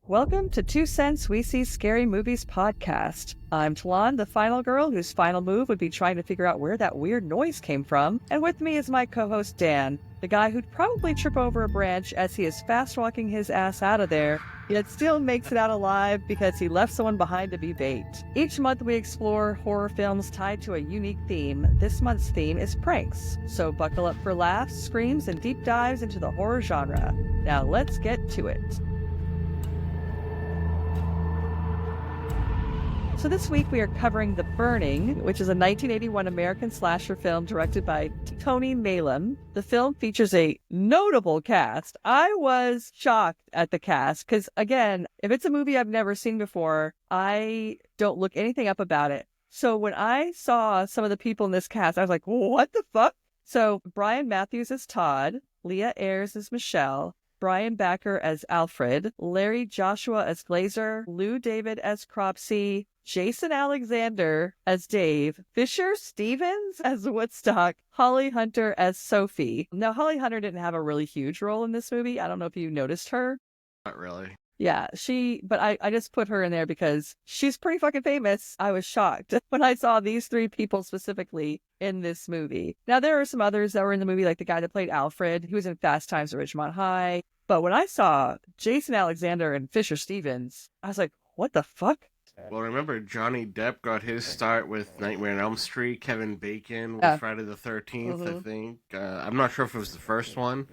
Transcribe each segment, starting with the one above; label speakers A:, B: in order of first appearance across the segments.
A: Welcome to 2 Cents We See Scary Movies podcast. I'm Talon, the final girl whose final move would be trying to figure out where that weird noise came from. And with me is my co-host Dan, the guy who'd probably trip over a branch as he is fast-walking his ass out of there, yet still makes it out alive because he left someone behind to be bait. Each month we explore horror films tied to a unique theme. This month's theme is pranks. So buckle up for laughs, screams, and deep dives into the horror genre. Now let's get to it. So this week we are covering The Burning, which is a 1981 American slasher film directed by Tony Maylam. The film features a notable cast. I was shocked at the cast because, again, if it's a movie I've never seen before, I don't look anything up about it. So when I saw some of the people in this cast, I was like, what the fuck? So Brian Matthews as Todd, Leah Ayres as Michelle, Brian Backer as Alfred, Larry Joshua as Glazer, Lou David as Cropsey, Jason Alexander as Dave, Fisher Stevens as Woodstock, Holly Hunter as Sophie. Now, Holly Hunter didn't have a really huge role in this movie. I don't know if you noticed her.
B: Not really.
A: Yeah, but I just put her in there because she's pretty fucking famous. I was shocked when I saw these three people specifically in this movie. Now, there are some others that were in the movie, like the guy that played Alfred, who was in Fast Times at Ridgemont High. But when I saw Jason Alexander and Fisher Stevens, I was like, what the fuck?
B: Well, remember, Johnny Depp got his start with Nightmare on Elm Street, Kevin Bacon with Friday the 13th, I think. I'm not sure if it was the first one.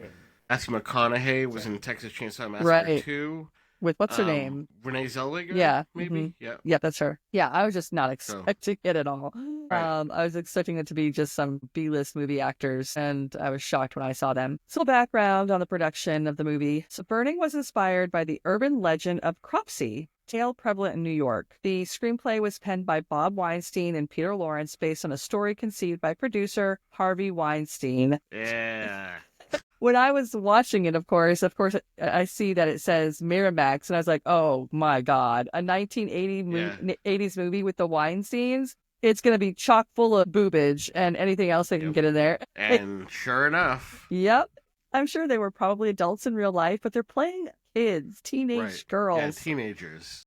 B: Matthew McConaughey was in Texas Chainsaw Massacre 2.
A: With what's her name?
B: Renee Zellweger?
A: Yeah.
B: Maybe?
A: Mm-hmm. Yeah, that's her. Yeah, I was just not expecting it at all. Right. I was expecting it to be just some B-list movie actors, and I was shocked when I saw them. So background on the production of the movie. So Burning was inspired by the urban legend of Cropsey, tale prevalent in New York. The screenplay was penned by Bob Weinstein and Peter Lawrence based on a story conceived by producer Harvey Weinstein.
B: Yeah.
A: When I was watching it, of course, I see that it says Miramax, and I was like, oh my God, a 1980s movie with the Weinsteins? It's going to be chock full of boobage and anything else they can get in there.
B: And sure enough.
A: Yep. I'm sure they were probably adults in real life, but they're playing kids, teenage girls.
B: Yeah, teenagers.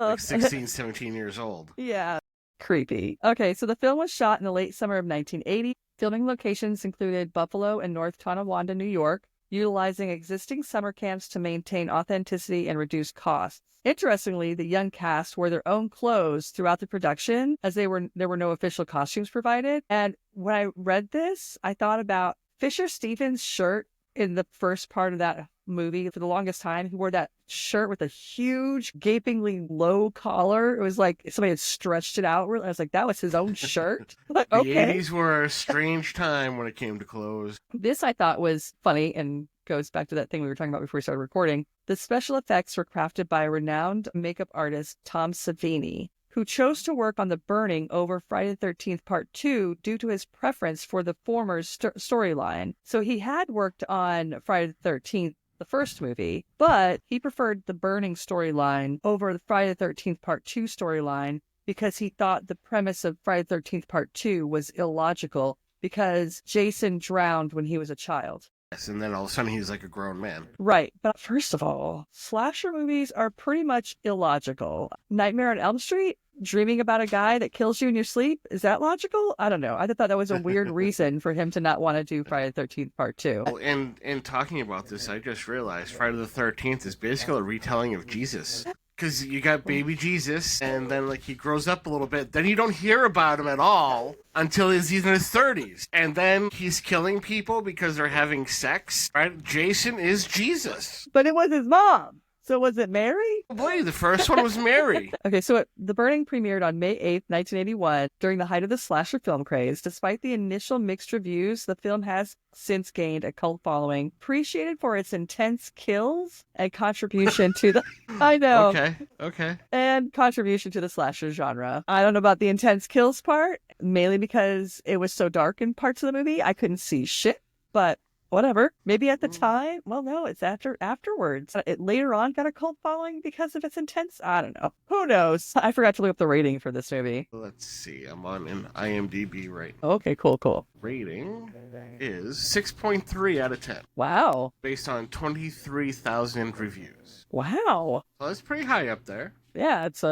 B: Like 16, 17 years old.
A: Yeah. Creepy. Okay, so the film was shot in the late summer of 1980. Filming locations included Buffalo and North Tonawanda, New York, utilizing existing summer camps to maintain authenticity and reduce costs. Interestingly, the young cast wore their own clothes throughout the production, as there were no official costumes provided. And when I read this, I thought about Fisher Stevens' shirt in the first part of that movie. For the longest time, he wore that shirt with a huge, gapingly low collar. It was like somebody had stretched it out. I was like, that was his own shirt? Like,
B: the
A: okay.
B: 80s were a strange time when it came to clothes.
A: This I thought was funny and goes back to that thing we were talking about before we started recording. The special effects were crafted by renowned makeup artist Tom Savini, who chose to work on The Burning over Friday the 13th Part 2 due to his preference for the former's storyline. So he had worked on Friday the 13th, the first movie, but he preferred The Burning storyline over the Friday the 13th Part 2 storyline because he thought the premise of Friday the 13th Part 2 was illogical because Jason drowned when he was a child.
B: Yes, and then all of a sudden he's like a grown man.
A: Right. But first of all, slasher movies are pretty much illogical. Nightmare on Elm Street? Dreaming about a guy that kills you in your sleep? Is that logical? I don't know. I thought that was a weird reason for him to not want to do Friday the 13th Part 2.
B: Oh, and talking about this, I just realized Friday the 13th is basically a retelling of Jesus. Because you got baby Jesus, and then like he grows up a little bit. Then you don't hear about him at all until he's in his 30s. And then he's killing people because they're having sex. Right? Jason is Jesus.
A: But it was his mom. So was it Mary?
B: Oh boy, the first one was Mary.
A: Okay, so The Burning premiered on May 8th, 1981, during the height of the slasher film craze. Despite the initial mixed reviews, the film has since gained a cult following, appreciated for its intense kills and contribution to the... I know.
B: Okay.
A: And contribution to the slasher genre. I don't know about the intense kills part, mainly because it was so dark in parts of the movie. I couldn't see shit, but... whatever. Maybe at the time. Well, no, it's afterwards. It later on got a cult following because of its intense. I don't know. Who knows? I forgot to look up the rating for this movie.
B: Let's see. I'm on an IMDb right now.
A: Okay, cool.
B: Rating is 6.3 out of 10.
A: Wow.
B: Based on 23,000 reviews.
A: Wow.
B: So that's pretty high up there.
A: Yeah, it's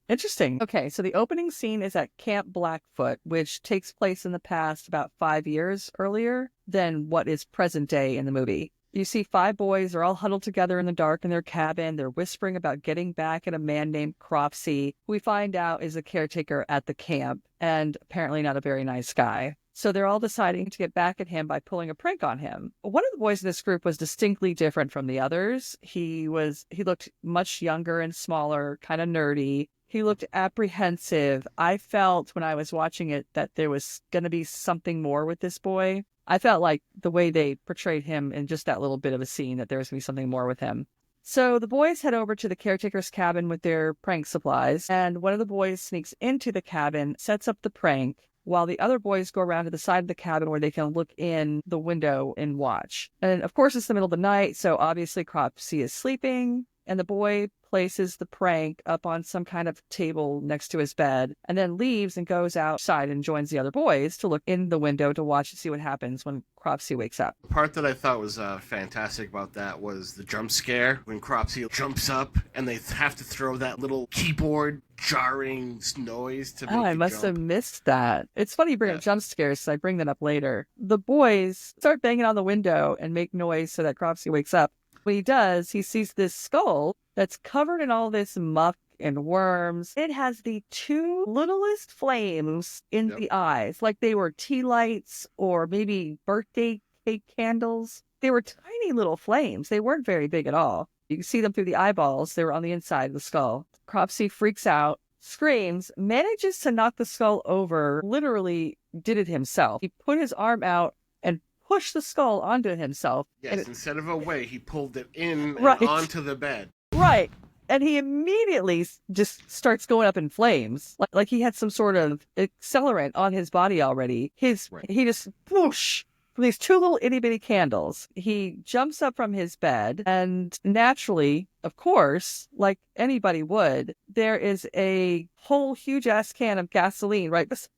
A: interesting. Okay, so the opening scene is at Camp Blackfoot, which takes place in the past about 5 years earlier than what is present day in the movie. You see 5 boys are all huddled together in the dark in their cabin. They're whispering about getting back at a man named Cropsey, who we find out is a caretaker at the camp and apparently not a very nice guy. So they're all deciding to get back at him by pulling a prank on him. One of the boys in this group was distinctly different from the others. He looked much younger and smaller, kind of nerdy. He looked apprehensive. I felt when I was watching it that there was going to be something more with this boy. I felt like the way they portrayed him in just that little bit of a scene, that there was going to be something more with him. So the boys head over to the caretaker's cabin with their prank supplies, and one of the boys sneaks into the cabin, sets up the prank, while the other boys go around to the side of the cabin where they can look in the window and watch. And of course, it's the middle of the night, so obviously Cropsey is sleeping, and the boy places the prank up on some kind of table next to his bed, and then leaves and goes outside and joins the other boys to look in the window to watch and see what happens when Cropsey wakes up.
B: The part that I thought was fantastic about that was the jump scare when Cropsey jumps up and they have to throw that little keyboard jarring noise to make
A: Oh, I
B: the
A: must
B: jump.
A: have missed that. It's funny you bring up jump scares, so I bring that up later. The boys start banging on the window and make noise so that Cropsey wakes up. When he does, he sees this skull that's covered in all this muck and worms. It has the 2 littlest flames in the eyes, like they were tea lights or maybe birthday cake candles. They were tiny little flames. They weren't very big at all. You can see them through the eyeballs. They were on the inside of the skull. Cropsey freaks out, screams, manages to knock the skull over, literally did it himself. He put his arm out and pushed the skull onto himself.
B: Yes, instead of away, he pulled it in
A: Right.
B: and onto the bed.
A: Right. And he immediately just starts going up in flames. Like he had some sort of accelerant on his body already. He just whoosh from these 2 little itty bitty candles. He jumps up from his bed, and naturally, of course, like anybody would, there is a whole huge ass can of gasoline right beside.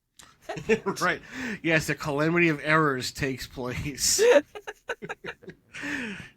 B: Right. Yes, a calamity of errors takes place.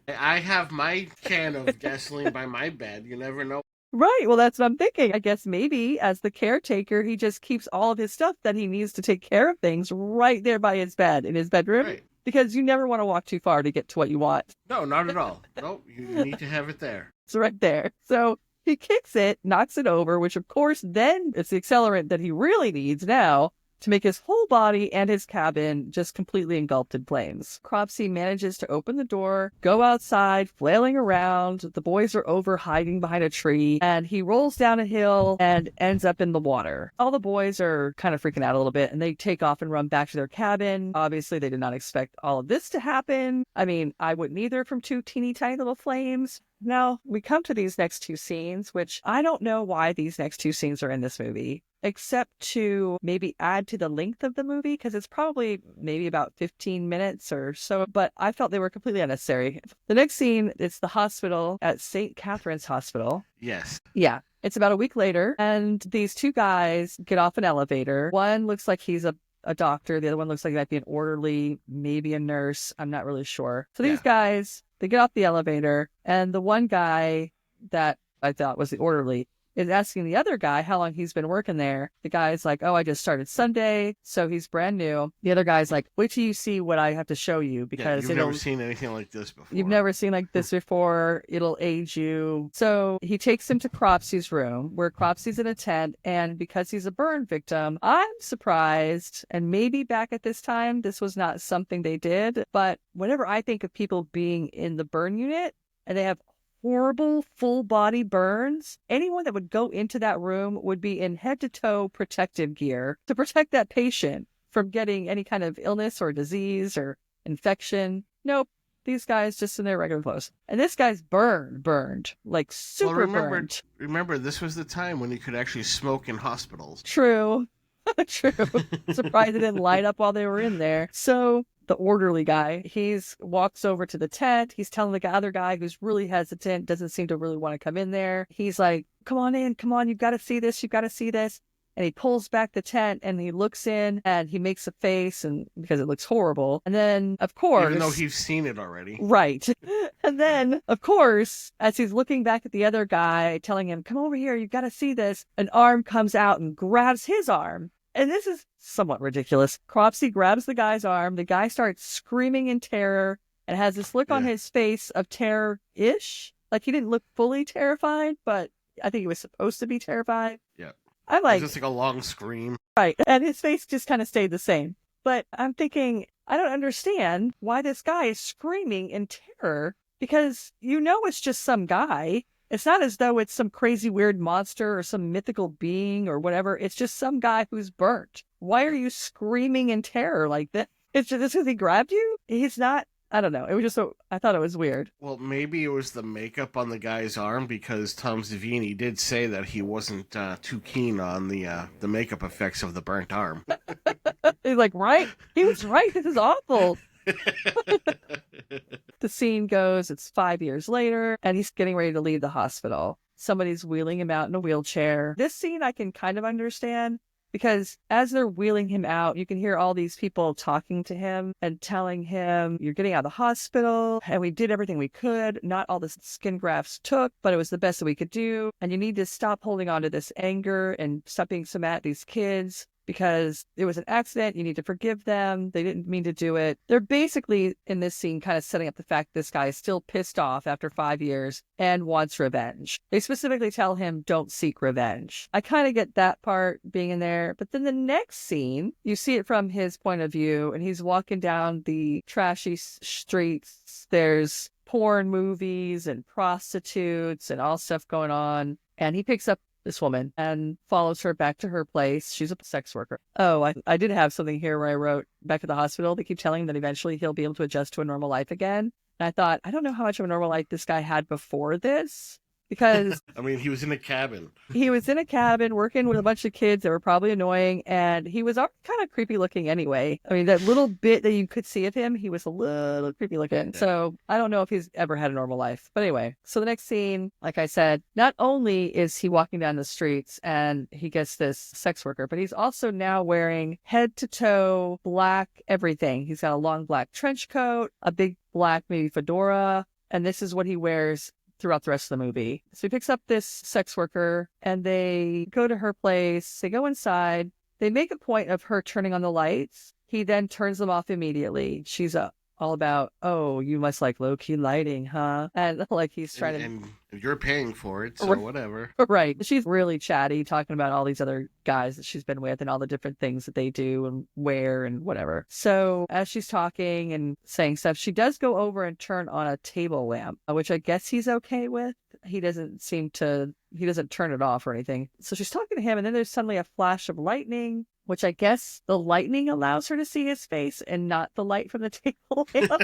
B: I have my can of gasoline by my bed. You never know.
A: Right. Well, that's what I'm thinking. I guess maybe as the caretaker, he just keeps all of his stuff that he needs to take care of things right there by his bed in his bedroom.
B: Right.
A: Because you never want to walk too far to get to what you want.
B: No, not at all. No, you need to have it there.
A: It's right there. So he kicks it, knocks it over, which of course then it's the accelerant that he really needs now to make his whole body and his cabin just completely engulfed in flames. Cropsey manages to open the door, go outside, flailing around. The boys are over hiding behind a tree, and he rolls down a hill and ends up in the water. All the boys are kind of freaking out a little bit, and they take off and run back to their cabin. Obviously, they did not expect all of this to happen. I mean, I wouldn't either from 2 teeny tiny little flames. Now, we come to these next 2 scenes, which I don't know why these next 2 scenes are in this movie, except to maybe add to the length of the movie, because it's probably maybe about 15 minutes or so, but I felt they were completely unnecessary. The next scene is the hospital at St. Catherine's Hospital.
B: Yes.
A: Yeah. It's about a week later, and these 2 guys get off an elevator. One looks like he's a doctor. The other one looks like he might be an orderly, maybe a nurse. I'm not really sure. So these guys, they get off the elevator, and the one guy that I thought was the orderly is asking the other guy how long he's been working there. The guy's like, oh, I just started Sunday, so he's brand new. The other guy's like, wait till you see what I have to show you, because
B: you've never seen anything like this before.
A: You've never seen like this before. It'll age you. So he takes him to Cropsey's room, where Cropsey's in a tent, and because he's a burn victim, I'm surprised, and maybe back at this time, this was not something they did, but whenever I think of people being in the burn unit, and they have horrible full body burns, anyone that would go into that room would be in head to toe protective gear to protect that patient from getting any kind of illness or disease or infection. Nope. These guys just in their regular clothes. And this guy's burned, like super burned.
B: Remember, this was the time when you could actually smoke in hospitals.
A: True. True. Surprised it didn't light up while they were in there. So the orderly guy. He's walks over to the tent. He's telling the other guy who's really hesitant, doesn't seem to really want to come in there. He's like, come on in, come on, you've got to see this, you've got to see this. And he pulls back the tent and he looks in and he makes a face, and because it looks horrible. And then, of course,
B: even though he's seen it already.
A: Right. And then, of course, as he's looking back at the other guy, telling him, come over here, you've got to see this, an arm comes out and grabs his arm. And this is somewhat ridiculous. Cropsey grabs the guy's arm. The guy starts screaming in terror and has this look on his face of terror-ish. Like he didn't look fully terrified, but I think he was supposed to be terrified.
B: Yeah.
A: I'm like,
B: it's just like a long scream.
A: Right. And his face just kind of stayed the same. But I'm thinking, I don't understand why this guy is screaming in terror, because it's just some guy. It's not as though it's some crazy weird monster or some mythical being or whatever. It's just some guy who's burnt. Why are you screaming in terror like that? It's just because he grabbed you? He's not. I don't know. It was just I thought it was weird.
B: Well, maybe it was the makeup on the guy's arm, because Tom Savini did say that he wasn't too keen on the makeup effects of the burnt arm.
A: He's like, right? He was right. This is awful. The scene goes, it's 5 years later, and he's getting ready to leave the hospital. Somebody's wheeling him out in a wheelchair. This scene I can kind of understand, because as they're wheeling him out, you can hear all these people talking to him and telling him, you're getting out of the hospital, and we did everything we could. Not all the skin grafts took, but it was the best that we could do. And you need to stop holding on to this anger and stop being so mad at these kids, because it was an accident. You need to forgive them. They didn't mean to do it. They're basically, in this scene, kind of setting up the fact this guy is still pissed off after 5 years and wants revenge. They specifically tell him, don't seek revenge. I kind of get that part being in there. But then the next scene, you see it from his point of view, and he's walking down the trashy streets. There's porn movies and prostitutes and all stuff going on. And he picks up this woman and follows her back to her place. She's a sex worker. Oh, I did have something here where I wrote, back at the hospital, they keep telling him that eventually he'll be able to adjust to a normal life again. And I thought, I don't know how much of a normal life this guy had before this, because
B: I mean, he was in a cabin.
A: He was in a cabin working with a bunch of kids that were probably annoying, and he was already kind of creepy looking anyway. I mean, that little bit that you could see of him, he was a little creepy looking. So I don't know if he's ever had a normal life. But anyway, so the next scene, like I said, not only is he walking down the streets and he gets this sex worker, but he's also now wearing head to toe black everything. He's got a long black trench coat, a big black maybe fedora, and this is what he wears throughout the rest of the movie. So he picks up this sex worker and they go to her place. They go inside. They make a point of her turning on the lights. He then turns them off immediately. She's all about, oh, you must like low-key lighting, huh? And like he's trying to...
B: And you're paying for it, so whatever.
A: Right. She's really chatty, talking about all these other guys that she's been with and all the different things that they do and wear and whatever. So as she's talking and saying stuff, she does go over and turn on a table lamp, which I guess he's okay with. He doesn't turn it off or anything. So she's talking to him, and then there's suddenly a flash of lightning, which I guess the lightning allows her to see his face and not the light from the table lamp.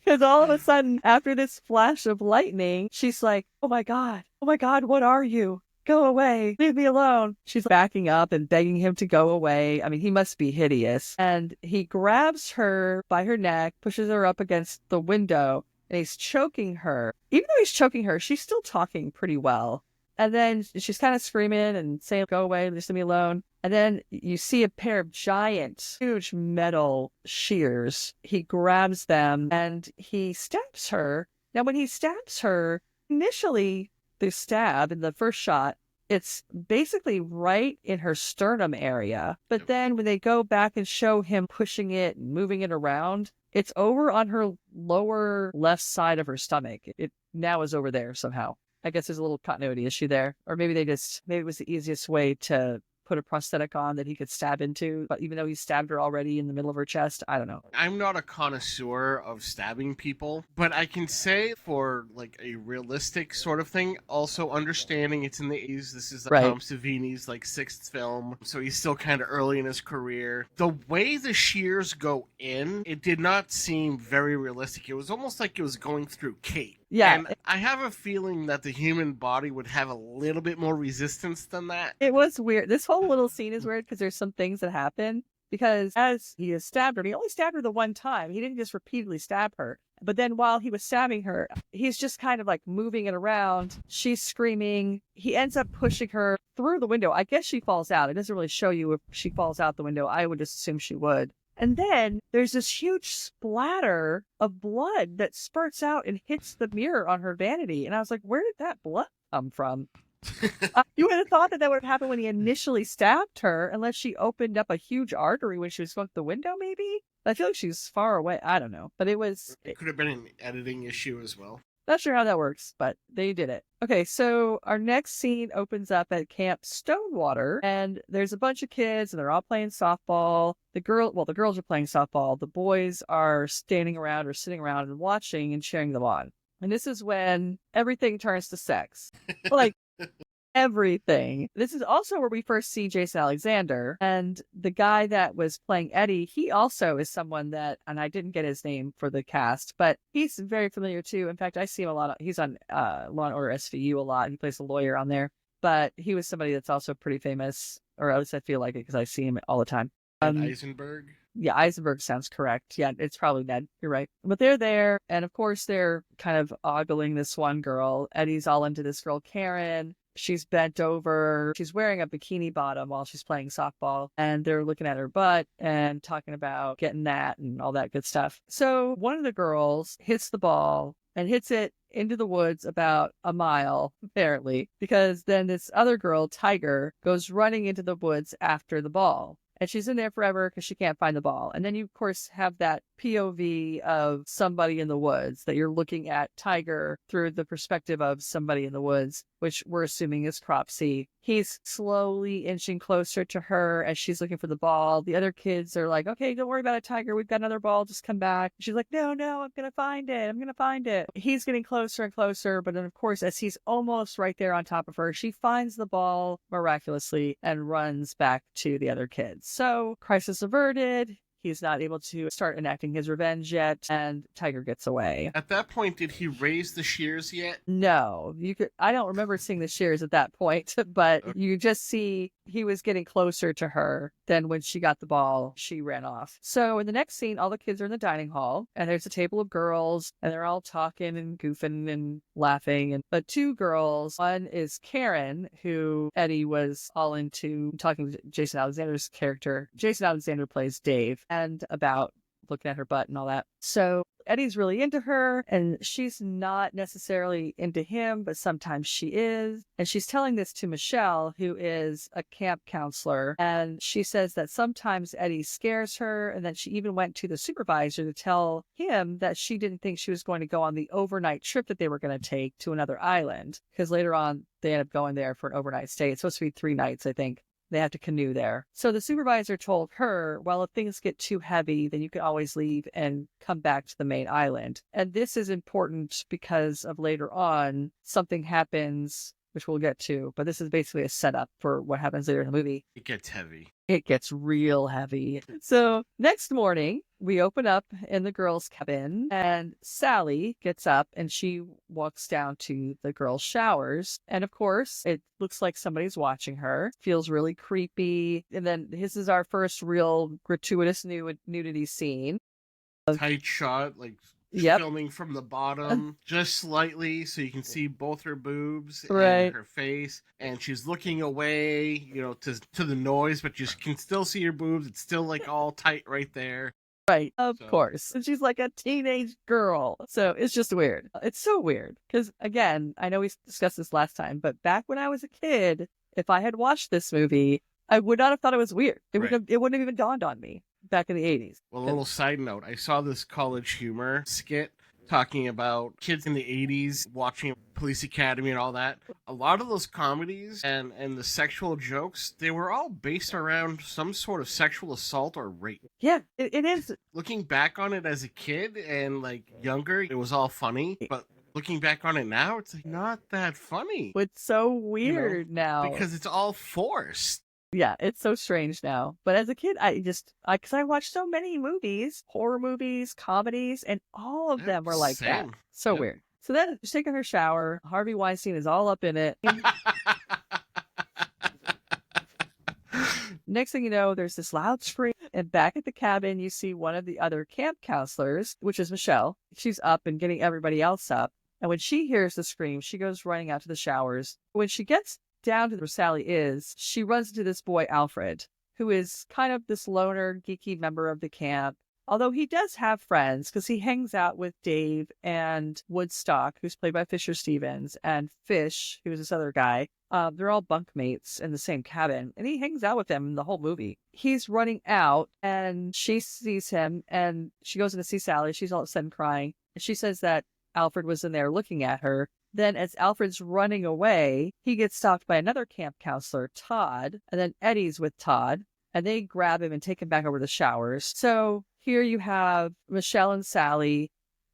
A: Because all of a sudden, after this flash of lightning, she's like, oh my God, what are you? Go away, leave me alone. She's backing up and begging him to go away. I mean, he must be hideous. And he grabs her by her neck, pushes her up against the window, and he's choking her. Even though he's choking her, she's still talking pretty well. And then she's kind of screaming and saying, go away, just leave me alone. And then you see a pair of giant, huge metal shears. He grabs them and he stabs her. Now, when he stabs her, initially, the stab in the first shot, it's basically right in her sternum area. But then when they go back and show him pushing it and moving it around, it's over on her lower left side of her stomach. It now is over there somehow. I guess there's a little continuity issue there. Or maybe it was the easiest way to put a prosthetic on that he could stab into, but even though he stabbed her already in the middle of her chest, I don't know.
B: I'm not a connoisseur of stabbing people, but I can say for like a realistic sort of thing, also understanding it's in the 80s, this is Tom Savini's like sixth film, so he's still kind of early in his career. The way the shears go in, it did not seem very realistic. It was almost like it was going through Kate.
A: Yeah.
B: And I have a feeling that the human body would have a little bit more resistance than that.
A: It was weird. This whole little scene is weird because there's some things that happen because as he has stabbed her, he only stabbed her the one time. He didn't just repeatedly stab her. But then while he was stabbing her, he's just kind of like moving it around. She's screaming. He ends up pushing her through the window. I guess she falls out. It doesn't really show you if she falls out the window. I would just assume she would. And then there's this huge splatter of blood that spurts out and hits the mirror on her vanity. And I was like, where did that blood come from? You would have thought that would have happened when he initially stabbed her, unless she opened up a huge artery when she was going through the window, maybe? I feel like she's far away. I don't know. But
B: It could have been an editing issue as well.
A: Not sure how that works, but they did it. Okay, so our next scene opens up at Camp Stonewater, and there's a bunch of kids, and they're all playing softball. The girls are playing softball. The boys are standing around or sitting around and watching and cheering them on. And this is when everything turns to sex. Like, everything. This is also where we first see Jason Alexander, and the guy that was playing Eddie, he also is someone that, and I didn't get his name for the cast, but he's very familiar too. In fact, I see him a lot. He's on Law & Order SVU a lot. He plays a lawyer on there, but he was somebody that's also pretty famous, or at least I feel like it because I see him all the time.
B: Eisenberg?
A: Yeah, Eisenberg sounds correct. Yeah, it's probably Ned. You're right. But they're there, and of course they're kind of ogling this one girl. Eddie's all into this girl, Karen. She's bent over. She's wearing a bikini bottom while she's playing softball, and they're looking at her butt and talking about getting that and all that good stuff. So one of the girls hits the ball and hits it into the woods about a mile, apparently, because then this other girl, Tiger, goes running into the woods after the ball. And she's in there forever because she can't find the ball. And then you, of course, have that POV of somebody in the woods that you're looking at Tiger through the perspective of somebody in the woods, which we're assuming is Cropsey. He's slowly inching closer to her as she's looking for the ball. The other kids are like, okay, don't worry about it, Tiger. We've got another ball. Just come back. She's like, no, I'm going to find it. I'm going to find it. He's getting closer and closer. But then, of course, as he's almost right there on top of her, she finds the ball miraculously and runs back to the other kids. So, crisis averted. He's not able to start enacting his revenge yet, and Tiger gets away.
B: At that point, did he raise the shears yet?
A: No, I don't remember seeing the shears at that point, but you just see he was getting closer to her. Then when she got the ball, she ran off. So in the next scene, all the kids are in the dining hall, and there's a table of girls, and they're all talking and goofing and laughing. But two girls, one is Karen, who Eddie was all into talking to Jason Alexander's character. Jason Alexander plays Dave, and about looking at her butt and all that. So Eddie's really into her, and she's not necessarily into him, but sometimes she is. And she's telling this to Michelle, who is a camp counselor. And she says that sometimes Eddie scares her, and that she even went to the supervisor to tell him that she didn't think she was going to go on the overnight trip that they were going to take to another island. Because later on, they end up going there for an overnight stay. It's supposed to be 3 nights, I think. They have to canoe there. So the supervisor told her, well, if things get too heavy, then you can always leave and come back to the main island. And this is important because of later on, something happens, which we'll get to, but this is basically a setup for what happens later in the movie.
B: It gets heavy.
A: It gets real heavy. So next morning, we open up in the girls' cabin, and Sally gets up and she walks down to the girls' showers. And of course, it looks like somebody's watching her. Feels really creepy. And then this is our first real gratuitous nudity scene.
B: Tight shot, like
A: Yep.
B: filming from the bottom just slightly so you can see both her boobs
A: Right.
B: and her face, and she's looking away, to the noise, but you can still see her boobs. It's still like all tight right there.
A: Right, of course. And she's like a teenage girl. So it's just weird. It's so weird. Because again, I know we discussed this last time, but back when I was a kid, if I had watched this movie, I would not have thought it was weird. It wouldn't have even dawned on me back in the 80s.
B: Well, a little side note, I saw this College Humor skit talking about kids in the 80s watching Police Academy and all that. A lot of those comedies and the sexual jokes, they were all based around some sort of sexual assault or rape.
A: Yeah, it is.
B: Looking back on it as a kid and like younger, it was all funny, but looking back on it now, it's like not that funny.
A: It's so weird now.
B: Because it's all forced.
A: Yeah, it's so strange now. But as a kid, because I watched so many movies, horror movies, comedies, and all of them were like that. So weird. So then she's taking her shower. Harvey Weinstein is all up in it. Next thing you know, there's this loud scream. And back at the cabin, you see one of the other camp counselors, which is Michelle. She's up and getting everybody else up. And when she hears the scream, she goes running out to the showers. When she gets down to where Sally is, she runs into this boy, Alfred, who is kind of this loner, geeky member of the camp. Although he does have friends because he hangs out with Dave and Woodstock, who's played by Fisher Stevens, and Fish, who's this other guy. They're all bunkmates in the same cabin, and he hangs out with them in the whole movie. He's running out, and she sees him, and she goes in to see Sally. She's all of a sudden crying. And she says that Alfred was in there looking at her. Then as Alfred's running away, he gets stopped by another camp counselor, Todd, and then Eddie's with Todd, and they grab him and take him back over the showers. So here you have Michelle and Sally,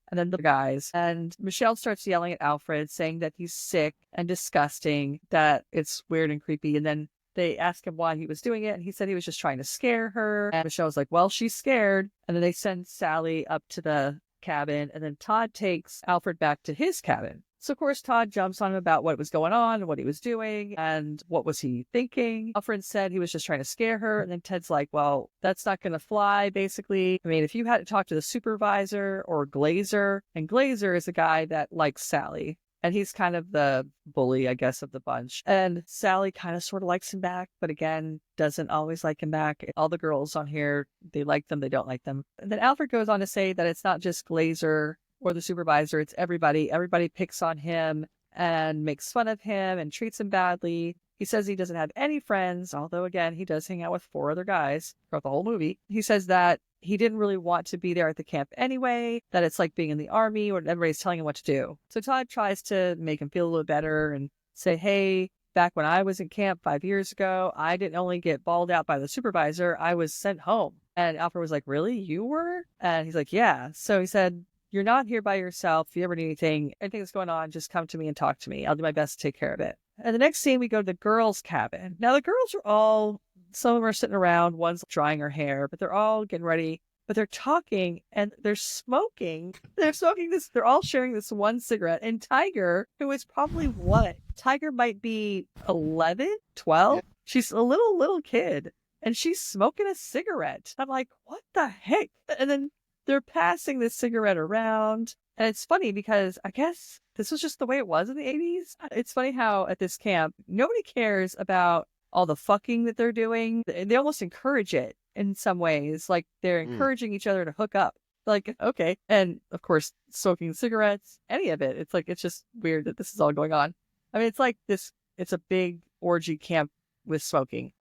A: and then the guys. And Michelle starts yelling at Alfred, saying that he's sick and disgusting, that it's weird and creepy. And then they ask him why he was doing it, and he said he was just trying to scare her. And Michelle's like, well, she's scared. And then they send Sally up to the cabin, and then Todd takes Alfred back to his cabin. So, of course, Todd jumps on him about what was going on and what he was doing and what was he thinking. Alfred said he was just trying to scare her. And then Ted's like, well, that's not going to fly, basically. I mean, if you had to talk to the supervisor or Glazer, and Glazer is a guy that likes Sally. And he's kind of the bully, I guess, of the bunch. And Sally kind of sort of likes him back, but again, doesn't always like him back. All the girls on here, they like them, they don't like them. And then Alfred goes on to say that it's not just Glazer or the supervisor, it's everybody. Everybody picks on him and makes fun of him and treats him badly. He says he doesn't have any friends, although, again, he does hang out with 4 other guys throughout the whole movie. He says that he didn't really want to be there at the camp anyway, that it's like being in the army where everybody's telling him what to do. So Todd tries to make him feel a little better and say, hey, back when I was in camp 5 years ago, I didn't only get bawled out by the supervisor, I was sent home. And Alfred was like, really? You were? And he's like, yeah. So he said, you're not here by yourself. If you ever need anything that's going on, just come to me and talk to me. I'll do my best to take care of it. And the next scene, we go to the girls' cabin. Now, the girls are all, some of them are sitting around, one's drying her hair, but they're all getting ready. But they're talking and they're smoking. They're smoking this, they're all sharing this one cigarette. And Tiger, who is probably what? Tiger might be 11, 12. Yeah. She's a little kid. And she's smoking a cigarette. I'm like, what the heck? And then they're passing this cigarette around. And it's funny because I guess this was just the way it was in the 80s. It's funny how at this camp, nobody cares about all the fucking that they're doing. They almost encourage it in some ways. Like they're encouraging each other to hook up. Like, okay. And of course, smoking cigarettes, any of it. It's like, it's just weird that this is all going on. I mean, it's like this, it's a big orgy camp with smoking.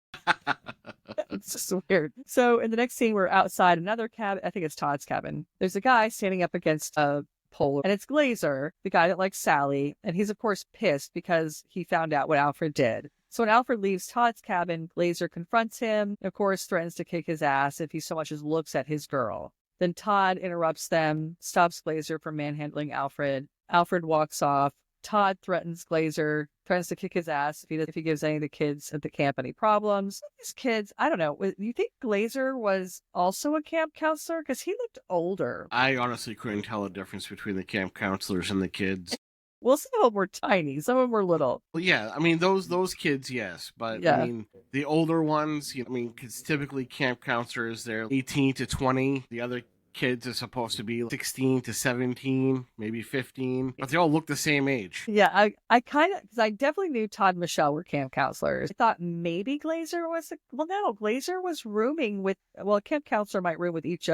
A: It's just weird. So in the next scene, we're outside another cabin. I think it's Todd's cabin. There's a guy standing up against a pole, and it's Glazer, the guy that likes Sally. And he's, of course, pissed because he found out what Alfred did. So when Alfred leaves Todd's cabin, Glazer confronts him, and of course, threatens to kick his ass if he so much as looks at his girl. Then Todd interrupts them, stops Glazer from manhandling Alfred. Alfred walks off. Todd threatens Glazer, threatens to kick his ass if he gives any of the kids at the camp any problems. These kids, I don't know. Do you think Glazer was also a camp counselor? Because he looked older.
B: I honestly couldn't tell the difference between the camp counselors and the kids.
A: Well, some of them were tiny. Some of them were little.
B: Well, yeah, I mean, those kids, yes. But, yeah. I mean, the older ones, I mean, because typically camp counselors, they're 18 to 20. The other kids are supposed to be 16 to 17, maybe 15, but they all look the same age.
A: Yeah, I kind of, because I definitely knew Todd and Michelle were camp counselors. I thought maybe Glazer was, no, Glazer was rooming with, well, a camp counselor might room with each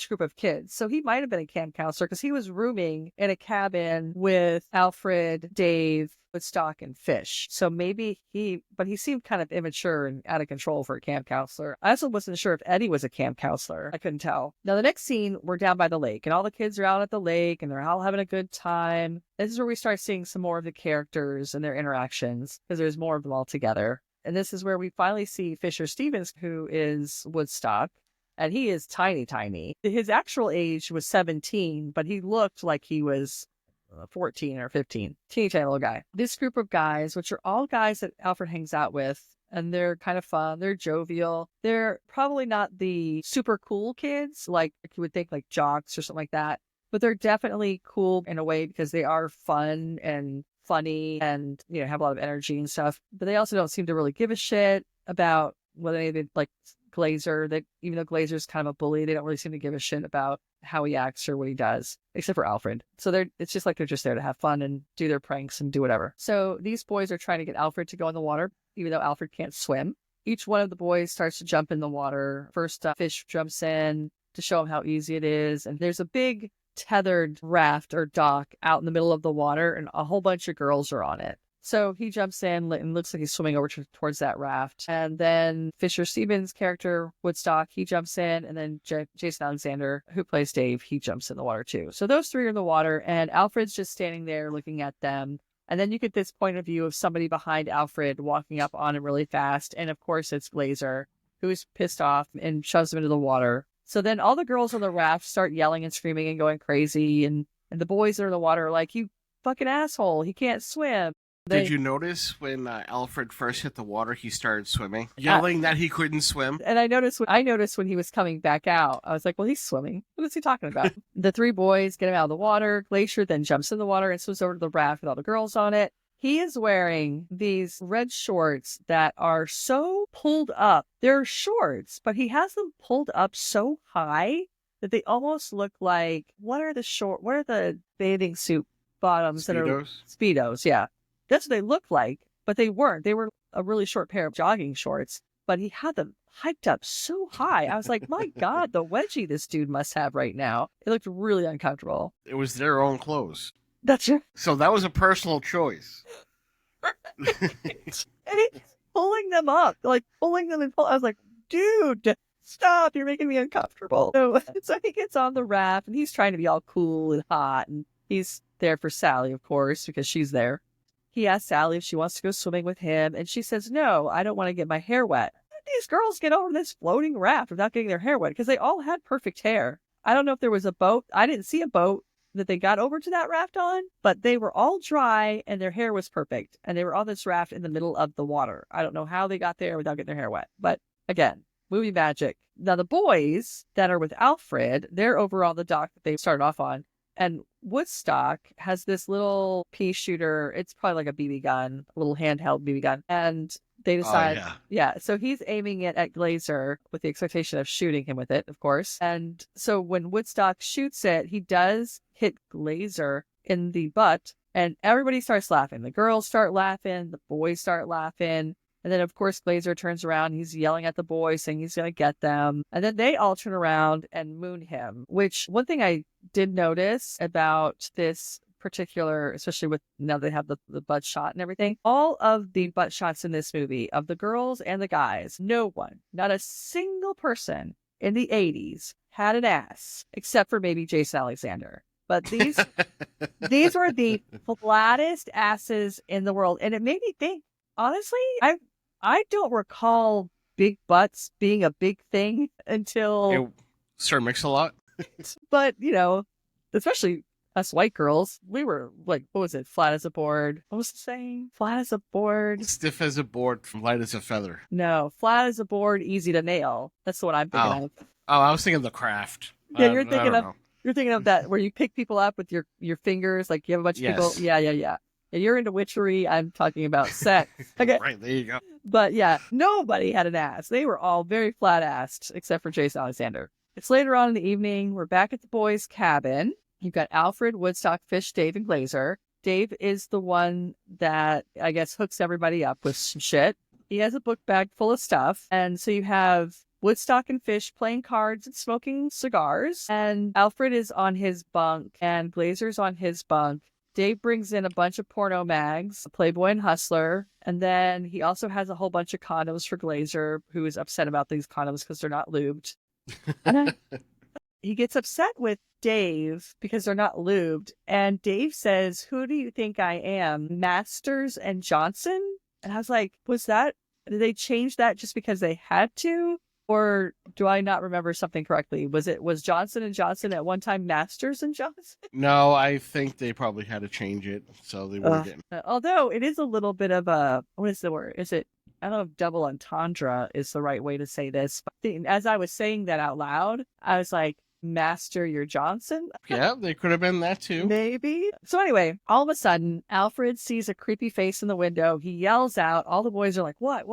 A: group of kids. So he might have been a camp counselor because he was rooming in a cabin with Alfred, Dave, Woodstock, and Fish. So maybe but he seemed kind of immature and out of control for a camp counselor. I also wasn't sure if Eddie was a camp counselor. I couldn't tell. Now, the next scene, we're down by the lake, and all the kids are out at the lake, and they're all having a good time. This is where we start seeing some more of the characters and their interactions, because there's more of them all together. And this is where we finally see Fisher Stevens, who is Woodstock, and he is tiny, tiny. His actual age was 17, but he looked like he was 14 or 15, teeny tiny little guy. This group of guys, which are all guys that Alfred hangs out with, and they're kind of fun, they're jovial. They're probably not the super cool kids, like you would think like jocks or something like that, but they're definitely cool in a way because they are fun and funny and, have a lot of energy and stuff. But they also don't seem to really give a shit about whether they did like Glazer, that even though Glazer's kind of a bully, they don't really seem to give a shit about how he acts or what he does, except for Alfred. So it's just like they're just there to have fun and do their pranks and do whatever. So these boys are trying to get Alfred to go in the water, even though Alfred can't swim. Each one of the boys starts to jump in the water. First, Fish jumps in to show him how easy it is. And there's a big tethered raft or dock out in the middle of the water, and a whole bunch of girls are on it. So he jumps in and looks like he's swimming over towards that raft. And then Fisher Stevens' character, Woodstock, he jumps in. And then Jason Alexander, who plays Dave, he jumps in the water too. So those three are in the water, and Alfred's just standing there looking at them. And then you get this point of view of somebody behind Alfred walking up on him really fast. And of course, it's Glazer, who's pissed off and shoves him into the water. So then all the girls on the raft start yelling and screaming and going crazy. And the boys that are in the water are like, you fucking asshole, he can't swim.
B: Did you notice when Alfred first hit the water, he started swimming, yelling that he couldn't swim?
A: And I noticed when he was coming back out, I was like, well, he's swimming. What is he talking about? The three boys get him out of the water. Glacier then jumps in the water and swims over to the raft with all the girls on it. He is wearing these red shorts that are so pulled up. They're shorts, but he has them pulled up so high that they almost look like, what are the bathing suit bottoms
B: Speedos?
A: that are Speedos? Yeah. That's what they looked like, but they weren't. They were a really short pair of jogging shorts, but he had them hiked up so high. I was like, my God, the wedgie this dude must have right now. It looked really uncomfortable.
B: It was their own clothes.
A: That's right.
B: So that was a personal choice.
A: And he's pulling them up, like pulling them and I was like, dude, stop. You're making me uncomfortable. So he gets on the raft and he's trying to be all cool and hot. And he's there for Sally, of course, because she's there. He asks Sally if she wants to go swimming with him, and she says, no, I don't want to get my hair wet. How did these girls get over this floating raft without getting their hair wet? Because they all had perfect hair. I don't know if there was a boat. I didn't see a boat that they got over to that raft on, but they were all dry and their hair was perfect. And they were on this raft in the middle of the water. I don't know how they got there without getting their hair wet. But again, movie magic. Now, the boys that are with Alfred, they're over on the dock that they started off on. And Woodstock has this little pea shooter. It's probably like a BB gun, a little handheld BB gun. And they decide, so he's aiming it at Glazer with the expectation of shooting him with it, of course. And so when Woodstock shoots it, he does hit Glazer in the butt, and everybody starts laughing. The girls start laughing. The boys start laughing. And then, of course, Glazer turns around. He's yelling at the boys, saying he's going to get them. And then they all turn around and moon him, which one thing I did notice about this particular, especially with now they have the butt shot and everything, all of the butt shots in this movie of the girls and the guys, no one, not a single person in the 80s had an ass, except for maybe Jason Alexander. But these were the flattest asses in the world. And it made me think, honestly, I don't recall big butts being a big thing until
B: Sir Mix-a-Lot.
A: But, especially us white girls, we were like, what was it? Flat as a board. What was it saying? Flat as a board.
B: Stiff as a board, light as a feather.
A: No, flat as a board, easy to nail. That's the one I'm thinking of.
B: Oh, I was thinking of The Craft.
A: Yeah, you're thinking of that where you pick people up with your fingers, like you have a bunch of people. Yeah. And you're into witchery. I'm talking about sex. Okay.
B: Right, there you go.
A: But yeah, nobody had an ass. They were all very flat-assed, except for Jason Alexander. It's later on in the evening. We're back at the boys' cabin. You've got Alfred, Woodstock, Fish, Dave, and Glazer. Dave is the one that, I guess, hooks everybody up with some shit. He has a book bag full of stuff. And so you have Woodstock and Fish playing cards and smoking cigars. And Alfred is on his bunk, and Glazer's on his bunk. Dave brings in a bunch of porno mags, Playboy and Hustler, and then he also has a whole bunch of condoms for Glazer, who is upset about these condoms because they're not lubed. He gets upset with Dave because they're not lubed, and Dave says, who do you think I am, Masters and Johnson? And I was like, did they change that just because they had to? Or do I not remember something correctly? Was Johnson and Johnson at one time Masters and Johnson?
B: No, I think they probably had to change it, so they were getting.
A: Although it is a little bit of a, what is the word? Is it? I don't know if double entendre is the right way to say this. But as I was saying that out loud, I was like, Master your Johnson?
B: Yeah, they could have been that too.
A: Maybe. So anyway, all of a sudden, Alfred sees a creepy face in the window. He yells out. All the boys are like, what?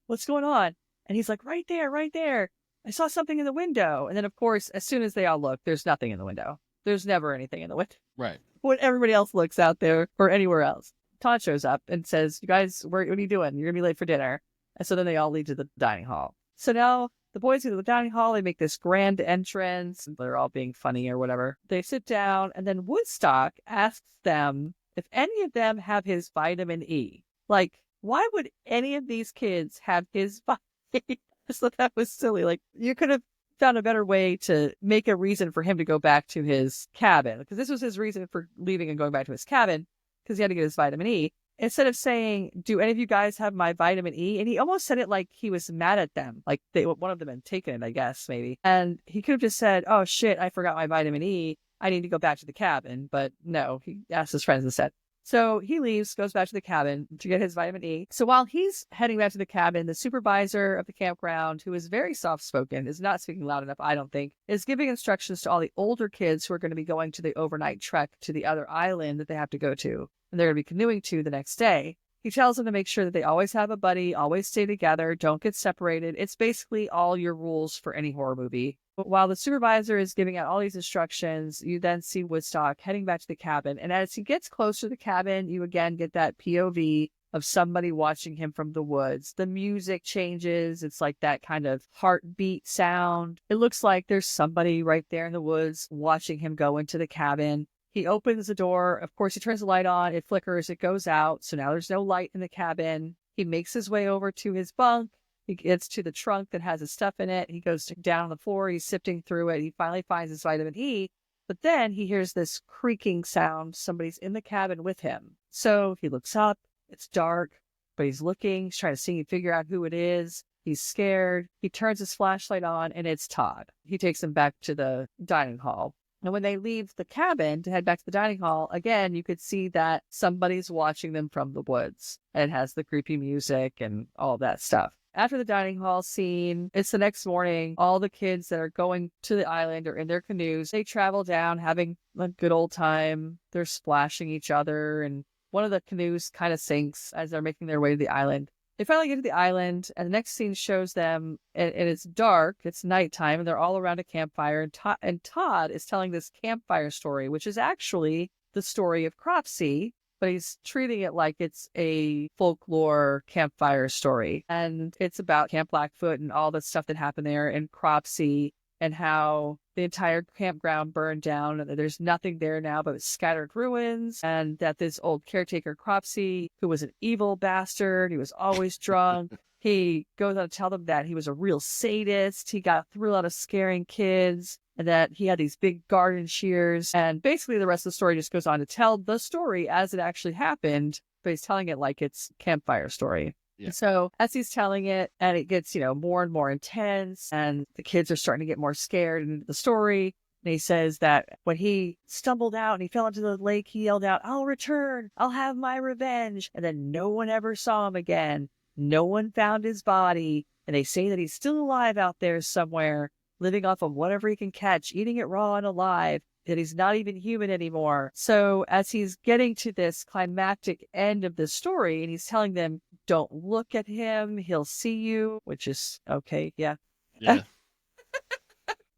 A: What's going on? And he's like, right there, right there. I saw something in the window. And then, of course, as soon as they all look, there's nothing in the window. There's never anything in the window.
B: Right.
A: When everybody else looks out there or anywhere else. Todd shows up and says, you guys, what are you doing? You're going to be late for dinner. And so then they all leave to the dining hall. So now the boys go to the dining hall. They make this grand entrance. They're all being funny or whatever. They sit down, and then Woodstock asks them if any of them have his vitamin E. Like, why would any of these kids have his vitamin E? So that was silly. Like, you could have found a better way to make a reason for him to go back to his cabin, because this was his reason for leaving and going back to his cabin, because he had to get his vitamin E. Instead of saying, do any of you guys have my vitamin E? And he almost said it like he was mad at them. Like one of them had taken it, I guess, maybe. And he could have just said, oh shit, I forgot my vitamin E. I need to go back to the cabin. But no, he asked his friends instead. So he leaves, goes back to the cabin to get his vitamin E. So while he's heading back to the cabin, the supervisor of the campground, who is very soft-spoken, is not speaking loud enough, I don't think, is giving instructions to all the older kids who are going to be going to the overnight trek to the other island that they have to go to, and they're going to be canoeing to the next day. He tells them to make sure that they always have a buddy, always stay together, don't get separated. It's basically all your rules for any horror movie. But while the supervisor is giving out all these instructions, you then see Woodstock heading back to the cabin. And as he gets closer to the cabin, you again get that POV of somebody watching him from the woods. The music changes. It's like that kind of heartbeat sound. It looks like there's somebody right there in the woods watching him go into the cabin. He opens the door. Of course, he turns the light on. It flickers. It goes out. So now there's no light in the cabin. He makes his way over to his bunk. He gets to the trunk that has his stuff in it. He goes down on the floor. He's sifting through it. He finally finds his vitamin E. But then he hears this creaking sound. Somebody's in the cabin with him. So he looks up. It's dark, but he's looking. He's trying to see and figure out who it is. He's scared. He turns his flashlight on, and it's Todd. He takes him back to the dining hall. And when they leave the cabin to head back to the dining hall, again, you could see that somebody's watching them from the woods. And it has the creepy music and all that stuff. After the dining hall scene, it's the next morning. All the kids that are going to the island are in their canoes. They travel down, having a good old time. They're splashing each other, and one of the canoes kind of sinks as they're making their way to the island. They finally get to the island, and the next scene shows them, and it's dark, it's nighttime, and they're all around a campfire, and Todd is telling this campfire story, which is actually the story of Cropsey, but he's treating it like it's a folklore campfire story. And it's about Camp Blackfoot and all the stuff that happened there in Cropsey, and how the entire campground burned down and there's nothing there now but scattered ruins, and that this old caretaker Cropsey, who was an evil bastard, he was always drunk. He goes on to tell them that he was a real sadist. He got a thrill out of scaring kids, and that he had these big garden shears. And basically the rest of the story just goes on to tell the story as it actually happened, but he's telling it like it's a campfire story. Yeah. So as he's telling it, and it gets, more and more intense, and the kids are starting to get more scared into the story. And he says that when he stumbled out and he fell into the lake, he yelled out, "I'll return. I'll have my revenge." And then no one ever saw him again. No one found his body. And they say that he's still alive out there somewhere, living off of whatever he can catch, eating it raw and alive, that he's not even human anymore. So as he's getting to this climactic end of the story, and he's telling them, don't look at him, he'll see you, which is okay, yeah.
B: Yeah.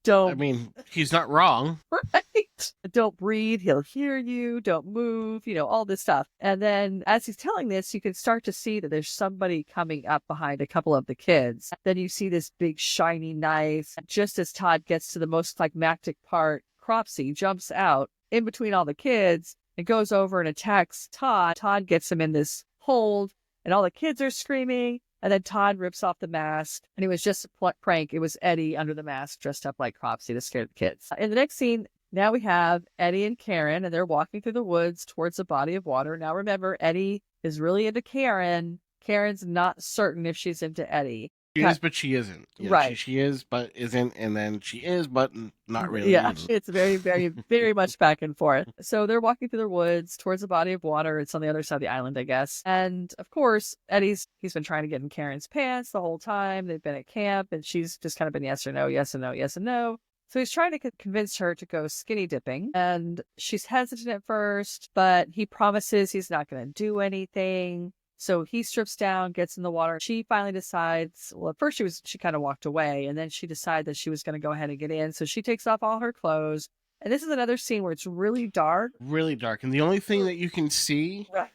A: Don't.
B: I mean, he's not wrong.
A: Right. Don't breathe, he'll hear you, don't move, all this stuff. And then as he's telling this, you can start to see that there's somebody coming up behind a couple of the kids. Then you see this big shiny knife. Just as Todd gets to the most climactic part, Cropsey jumps out in between all the kids and goes over and attacks Todd. Todd gets him in this hold, and all the kids are screaming. And then Todd rips off the mask, and it was just a prank. It was Eddie under the mask dressed up like Cropsey to scare the kids. In the next scene, now we have Eddie and Karen, and they're walking through the woods towards a body of water. Now remember, Eddie is really into Karen. Karen's not certain if she's into Eddie.
B: She is, but she isn't. Yeah,
A: right.
B: She is, but isn't, and then she is, but not really.
A: Yeah, it's very, very, very much back and forth. So they're walking through the woods towards a body of water. It's on the other side of the island, I guess. And of course, he's been trying to get in Karen's pants the whole time. They've been at camp, and she's just kind of been yes or no, yes and no, yes and no. So he's trying to convince her to go skinny dipping, and she's hesitant at first, but he promises he's not going to do anything. So he strips down, gets in the water. She finally decides, well, at first she kind of walked away, and then she decided that she was going to go ahead and get in. So she takes off all her clothes. And this is another scene where it's really dark.
B: Really dark. And the only thing that you can see
A: Right.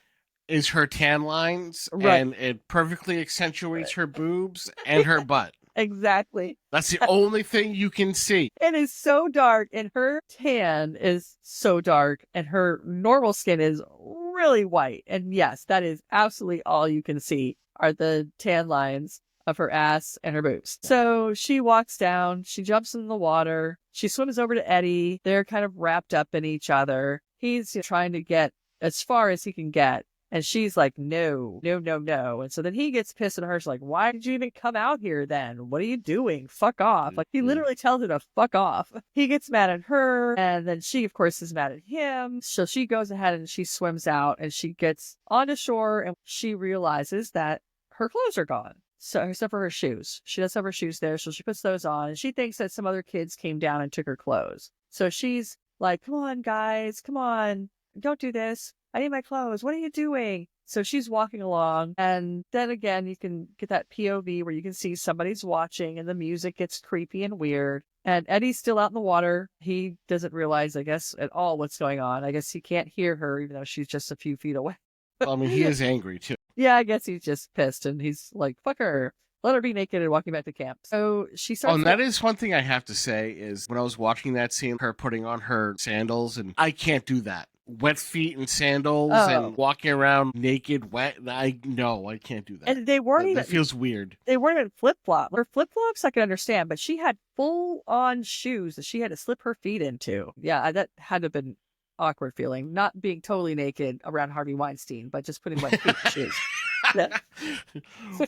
B: is her tan lines,
A: Right.
B: and it perfectly accentuates her boobs and her butt.
A: Exactly.
B: That's the only thing you can see.
A: It is so dark, and her tan is so dark, and her normal skin is really white. And yes, that is absolutely all you can see are the tan lines of her ass and her boobs. So she walks down, she jumps in the water, she swims over to Eddie. They're kind of wrapped up in each other. He's trying to get as far as he can get. And she's like, no, no, no, no. And so then he gets pissed at her. She's like, why did you even come out here then? What are you doing? Fuck off. Like, he literally tells her to fuck off. He gets mad at her. And then she, of course, is mad at him. So she goes ahead and she swims out and she gets onto shore and she realizes that her clothes are gone. So, except for her shoes. She does have her shoes there. So she puts those on and she thinks that some other kids came down and took her clothes. So she's like, come on, guys. Come on. Don't do this. I need my clothes. What are you doing? So she's walking along. And then again, you can get that POV where you can see somebody's watching and the music gets creepy and weird. And Eddie's still out in the water. He doesn't realize, I guess, at all what's going on. I guess he can't hear her, even though she's just a few feet away.
B: Well, I mean, he is angry, too.
A: Yeah, I guess he's just pissed. And he's like, fuck her. Let her be naked and walking back to camp. So she starts.
B: Oh, and that is one thing I have to say is when I was watching that scene, her putting on her sandals, and I can't do that. Wet feet and sandals and walking around naked, wet. I can't do that.
A: And they weren't even.
B: That feels weird.
A: They weren't even flip flop. Her flip flops I can understand, but she had full on shoes that she had to slip her feet into. Yeah, that had to have been awkward feeling. Not being totally naked around Harvey Weinstein, but just putting wet feet in shoes.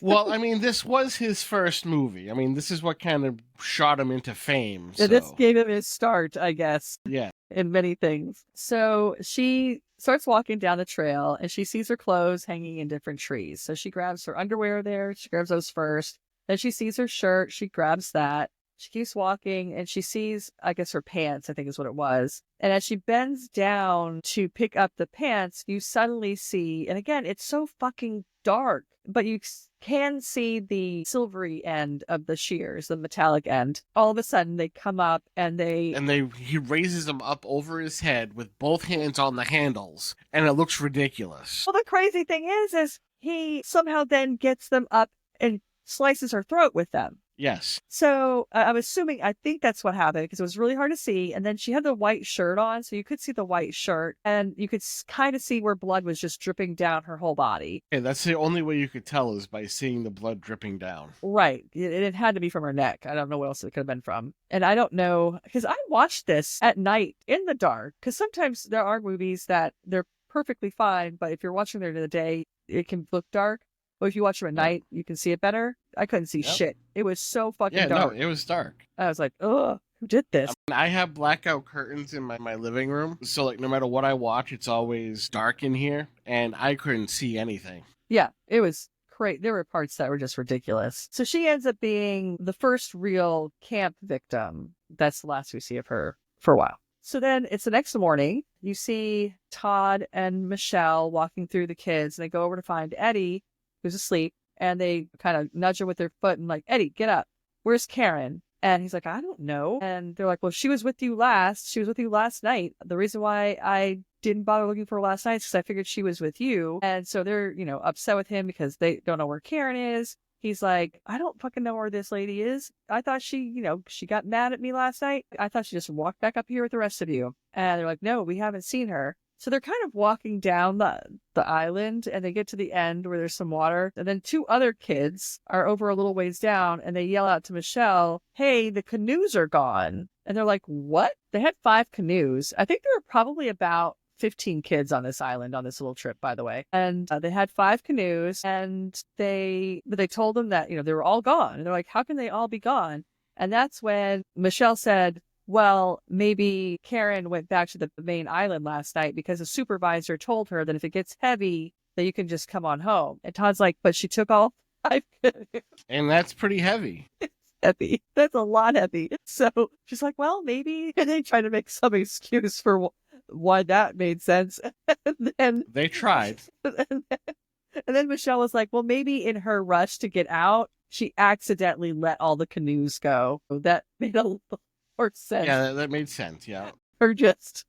B: Well, I mean, this was his first movie. I mean, this is what kind of shot him into fame. So.
A: Yeah, this gave him his start, I guess.
B: Yeah.
A: In many things. So she starts walking down the trail and she sees her clothes hanging in different trees. So she grabs her underwear there. She grabs those first. Then she sees her shirt. She grabs that. She keeps walking and she sees, I guess, her pants, I think is what it was. And as she bends down to pick up the pants, you suddenly see, and again, it's so fucking dark, but you can see the silvery end of the shears, the metallic end. All of a sudden, they come up and he
B: raises them up over his head with both hands on the handles, and it looks ridiculous.
A: Well, the crazy thing is he somehow then gets them up and slices her throat with them.
B: Yes.
A: So I'm assuming, I think that's what happened because it was really hard to see. And then she had the white shirt on, so you could see the white shirt and you could kind of see where blood was just dripping down her whole body.
B: Okay, that's the only way you could tell is by seeing the blood dripping down.
A: Right. It had to be from her neck. I don't know what else it could have been from. And I don't know, because I watched this at night in the dark, because sometimes there are movies that they're perfectly fine, but if you're watching them in the day, it can look dark. But if you watch them at night, you can see it better. I couldn't see shit. It was so fucking dark.
B: Yeah, no, it was dark.
A: I was like, ugh, who did this?
B: I have blackout curtains in my living room. So, like, no matter what I watch, it's always dark in here. And I couldn't see anything.
A: Yeah, it was great. There were parts that were just ridiculous. So she ends up being the first real camp victim. That's the last we see of her for a while. So then it's the next morning. You see Todd and Michelle walking through the kids. And they go over to find Eddie, who's asleep, and they kind of nudge her with their foot and like, Eddie, get up. Where's Karen? And he's like, I don't know. And they're like, well, she was with you last. She was with you last night. The reason why I didn't bother looking for her last night is because I figured she was with you. And so they're, upset with him because they don't know where Karen is. He's like, I don't fucking know where this lady is. I thought she got mad at me last night. I thought she just walked back up here with the rest of you. And they're like, no, we haven't seen her. So they're kind of walking down the island and they get to the end where there's some water. And then two other kids are over a little ways down and they yell out to Michelle, hey, the canoes are gone. And they're like, what? They had 5 canoes. I think there were probably about 15 kids on this island on this little trip, by the way. And they had 5 canoes and they told them that, they were all gone. And they're like, how can they all be gone? And that's when Michelle said, well, maybe Karen went back to the main island last night because the supervisor told her that if it gets heavy, that you can just come on home. And Todd's like, but she took all 5 canoes.
B: And that's pretty heavy.
A: It's heavy. That's a lot heavy. So she's like, well, maybe. And they try to make some excuse for why that made sense. And then
B: they tried.
A: And then Michelle was like, well, maybe in her rush to get out, she accidentally let all the canoes go. That made a little more sense.
B: Yeah, that made sense. Yeah.
A: Or just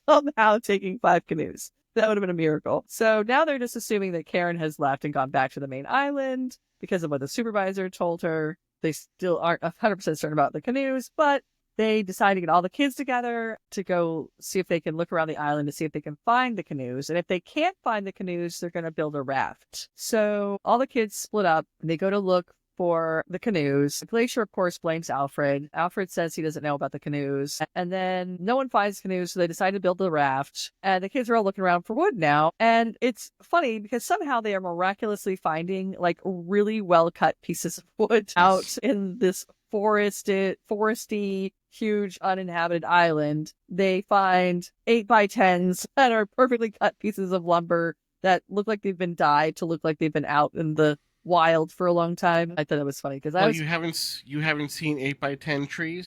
A: somehow taking 5 canoes. That would have been a miracle. So now they're just assuming that Karen has left and gone back to the main island because of what the supervisor told her. They still aren't 100% certain about the canoes, but they decide to get all the kids together to go see if they can look around the island to see if they can find the canoes. And if they can't find the canoes, they're going to build a raft. So all the kids split up and they go to look for the canoes. Glacier, of course, blames Alfred. Alfred says he doesn't know about the canoes. And then no one finds canoes, so they decide to build the raft. And the kids are all looking around for wood now. And it's funny because somehow they are miraculously finding like really well-cut pieces of wood out in this foresty, huge uninhabited island. They find 8x10s that are perfectly cut pieces of lumber that look like they've been dyed to look like they've been out in the wild for a long time. I thought it was funny because
B: you haven't seen 8x10 trees.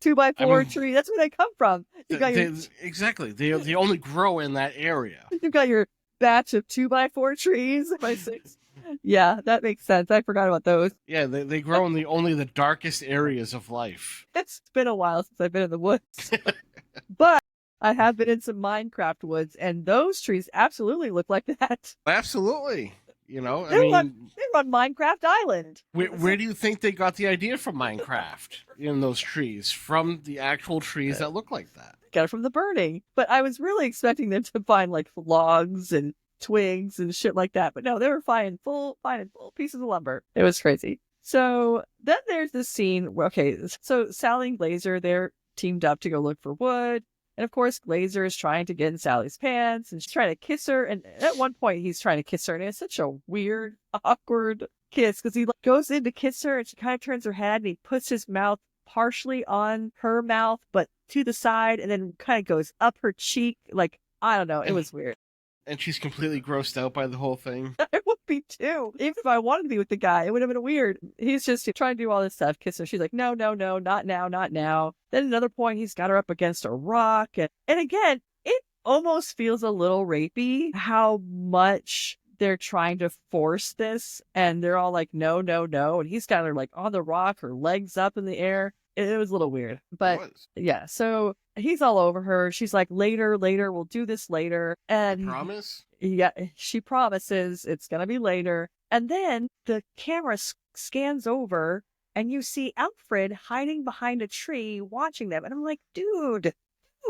A: 2x4 tree. That's where they come from.
B: Exactly. They only grow in that area.
A: You've got your batch of 2x4 trees by 6. Yeah, that makes sense. I forgot about those.
B: Yeah, they grow in only the darkest areas of life.
A: It's been a while since I've been in the woods. But I have been in some Minecraft woods, and those trees absolutely look like that.
B: Absolutely. You know,
A: they're on Minecraft Island.
B: Where do you think they got the idea from Minecraft in those trees? From the actual trees that look like that.
A: Got it from the burning. But I was really expecting them to find like logs and twigs and shit like that. But no, they were finding full pieces of lumber. It was crazy. So then there's this scene where, so Sally and Glazer, they're teamed up to go look for wood. And of course, Glazer is trying to get in Sally's pants and she's trying to kiss her. And at one point, he's trying to kiss her. And it's such a weird, awkward kiss because he goes in to kiss her and she kind of turns her head and he puts his mouth partially on her mouth, but to the side and then kind of goes up her cheek. Like, I don't know. It was weird.
B: And she's completely grossed out by the whole thing.
A: It would be too. Even if I wanted to be with the guy, it would have been weird. He's just trying to do all this stuff, kiss her. She's like, no, not now, not now. Then at another point, he's got her up against a rock. And again, it almost feels a little rapey how much they're trying to force this. And they're all like, no. And he's got her like on the rock, her legs up in the air. It was a little weird. But yeah, so he's all over her. She's like, later, we'll do this later. And
B: promise?
A: Yeah, she promises it's going to be later. And then the camera scans over and you see Alfred hiding behind a tree watching them. And I'm like, dude.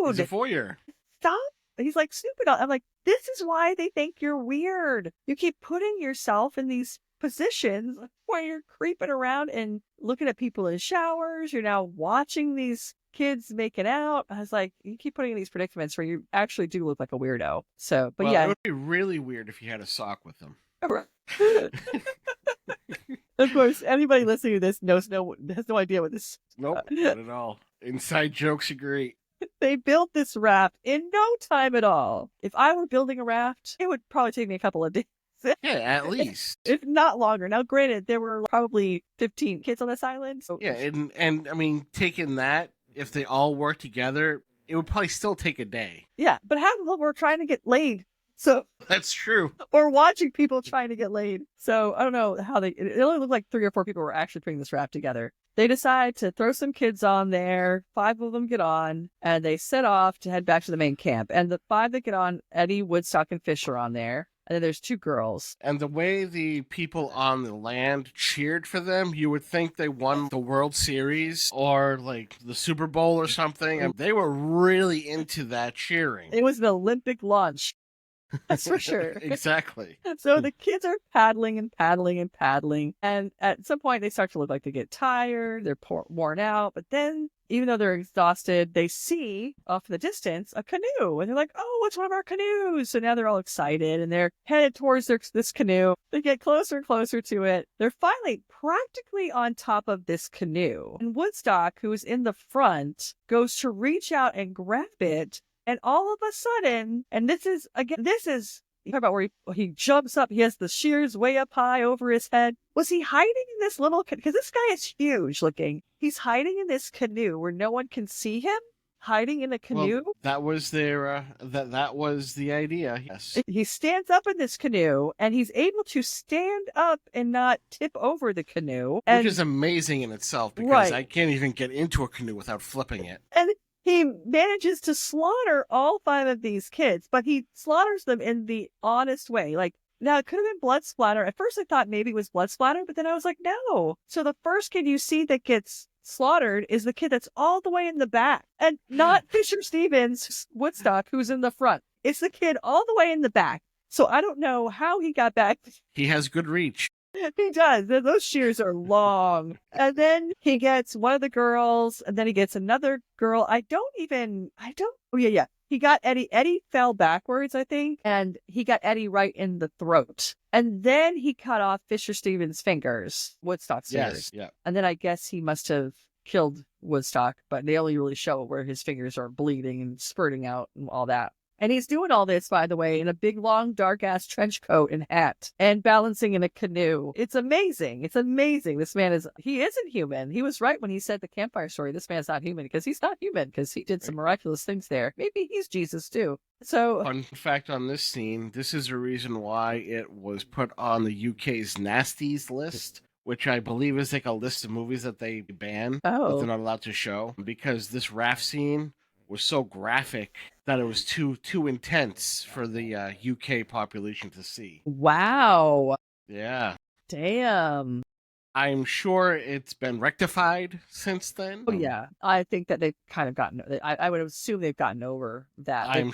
B: He's a voyeur.
A: Stop. He's like, stupid. I'm like, this is why they think you're weird. You keep putting yourself in these positions where you're creeping around and looking at people in showers. You're now watching these kids making out. I was like, you keep putting in these predicaments where you actually do look like a weirdo. So, but yeah.
B: It would be really weird if you had a sock with them.
A: Of course, anybody listening to this has no idea what this.
B: Nope, not at all. Inside jokes are great.
A: They built this raft in no time at all. If I were building a raft, it would probably take me a couple of days.
B: Yeah, at least.
A: If not longer. Now, granted, there were probably 15 kids on this island. So...
B: Yeah, and I mean, taking that, if they all work together, it would probably still take a day.
A: Yeah, but half of them were trying to get laid. So
B: that's true.
A: Or watching people trying to get laid. So I don't know how it only looked like 3 or 4 people were actually putting this raft together. They decide to throw some kids on there. 5 of them get on and they set off to head back to the main camp. And the 5 that get on, Eddie, Woodstock, and Fish are on there. And then there's 2 girls.
B: And the way the people on the land cheered for them, you would think they won the World Series or like the Super Bowl or something. And they were really into that cheering.
A: It was an Olympic launch. That's for sure.
B: Exactly.
A: So the kids are paddling and paddling and paddling. And at some point, they start to look like they get tired. They're worn out. But then, even though they're exhausted, they see off in the distance a canoe. And they're like, oh, it's one of our canoes. So now they're all excited and they're headed towards this canoe. They get closer and closer to it. They're finally practically on top of this canoe. And Woodstock, who is in the front, goes to reach out and grab it. And all of a sudden, and this is, you talk about where he jumps up, he has the shears way up high over his head. Was he hiding in this little, because this guy is huge looking. He's hiding in this canoe where no one can see him. hiding in a
B: Well,
A: canoe.
B: that was their that was the idea. Yes.
A: He stands up in this canoe and he's able to stand up and not tip over the canoe.
B: Which is
A: And
B: amazing in itself because
A: right.
B: I can't even get into a canoe without flipping it.
A: And he manages to slaughter all 5 of these kids, but he slaughters them in the honest way. Like, now it could have been blood splatter. At first I thought maybe it was blood splatter, but then I was like, no. So the first kid you see that gets slaughtered is the kid that's all the way in the back, and not Fisher Stevens Woodstock, who's in the front. It's the kid all the way in the back. So I don't know how he got back.
B: He has good reach.
A: He does. Those shears are long. And then he gets one of the girls, and then he gets another girl. Oh, yeah. He got Eddie. Eddie fell backwards, I think, and he got Eddie right in the throat. And then he cut off Fisher Stevens' fingers, Woodstock's fingers.
B: Yes, yeah.
A: And then I guess he must have killed Woodstock, but they only really show where his fingers are bleeding and spurting out and all that. And he's doing all this, by the way, in a big, long, dark-ass trench coat and hat and balancing in a canoe. It's amazing. It's amazing. This man he isn't human. He was right when he said the campfire story. This man's not human because he's not human because he did some miraculous things there. Maybe he's Jesus too. So,
B: fun fact on this scene, this is a reason why it was put on the UK's Nasties list, which I believe is like a list of movies that they ban, that they're not allowed to show, because this raft scene was so graphic that it was too intense for the UK population to see.
A: wow.
B: Yeah.
A: Damn.
B: I'm sure it's been rectified since then.
A: Oh, yeah. I think that they've kind of gotten, I would assume they've gotten over that.
B: I'm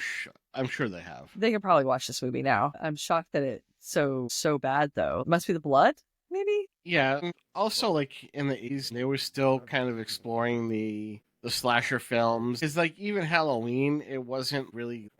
B: sure they have.
A: They can probably watch this movie now. I'm shocked that it's so bad, though. It must be the blood, maybe?
B: Yeah. Also, like, in the 80s, they were still kind of exploring the slasher films. It's like, even Halloween, it wasn't really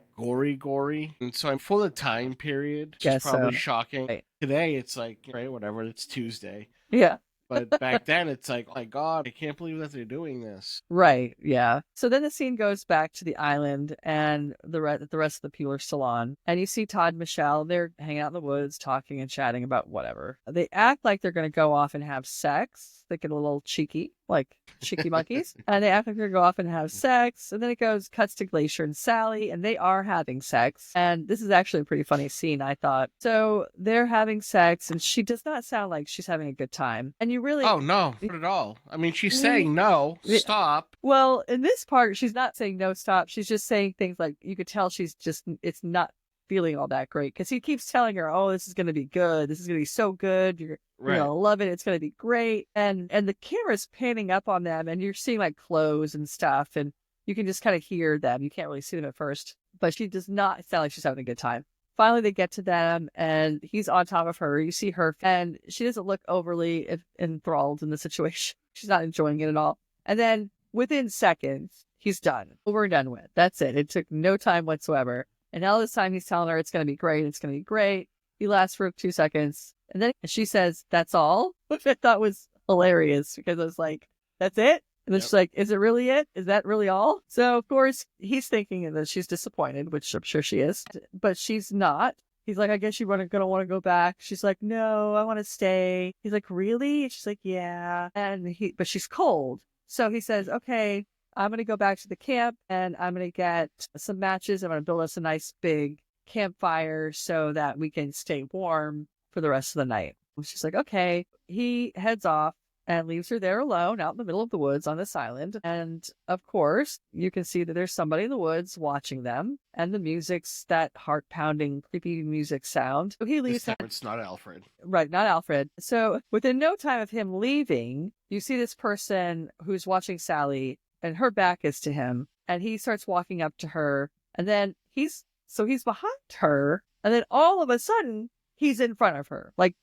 B: gory. And so for the time period, it's probably shocking. Right. Today, it's like, right, whatever, it's Tuesday.
A: Yeah.
B: But back then, it's like, oh my God, I can't believe that they're doing this.
A: Right, yeah. So then the scene goes back to the island, and the rest of the people are still on. And you see Todd and Michelle, they're hanging out in the woods, talking and chatting about whatever. They act like they're going to go off and have sex. They get a little cheeky, like cheeky monkeys. And they act like they're going to go off and have sex. And then it cuts to Glacier and Sally, and they are having sex. And this is actually a pretty funny scene, I thought. So they're having sex, and she does not sound like she's having a good time. And you really...
B: Oh, no, not at all. I mean, she's saying no, stop.
A: Well, in this part, she's not saying no, stop. She's just saying things like, you could tell it's not feeling all that great. Because he keeps telling her, oh, this is going to be good. This is going to be so good. You're going to love it. It's going to be great. And the camera's panning up on them, and you're seeing like clothes and stuff. And you can just kind of hear them. You can't really see them at first. But she does not sound like she's having a good time. Finally, they get to them, and he's on top of her. You see her, and she doesn't look overly enthralled in the situation. She's not enjoying it at all. And then within seconds, he's done. We're done with. That's it. It took no time whatsoever. And all this time, he's telling her it's going to be great. It's going to be great. He lasts for 2 seconds. And then she says, that's all, which I thought was hilarious because I was like, that's it? And then she's like, is it really it? Is that really all? So, of course, he's thinking that she's disappointed, which I'm sure she is, but she's not. He's like, I guess you're going to want to go back. She's like, no, I want to stay. He's like, really? And she's like, yeah. But she's cold. So he says, okay, I'm going to go back to the camp and I'm going to get some matches. I'm going to build us a nice big campfire so that we can stay warm for the rest of the night. She's like, okay. He heads off and leaves her there alone out in the middle of the woods on this island. And of course, you can see that there's somebody in the woods watching them. And the music's that heart-pounding, creepy music sound. So he leaves.
B: It's not Alfred.
A: Right, not Alfred. So within no time of him leaving, you see this person who's watching Sally, and her back is to him. And he starts walking up to her. And then he's behind her. And then all of a sudden, he's in front of her. Like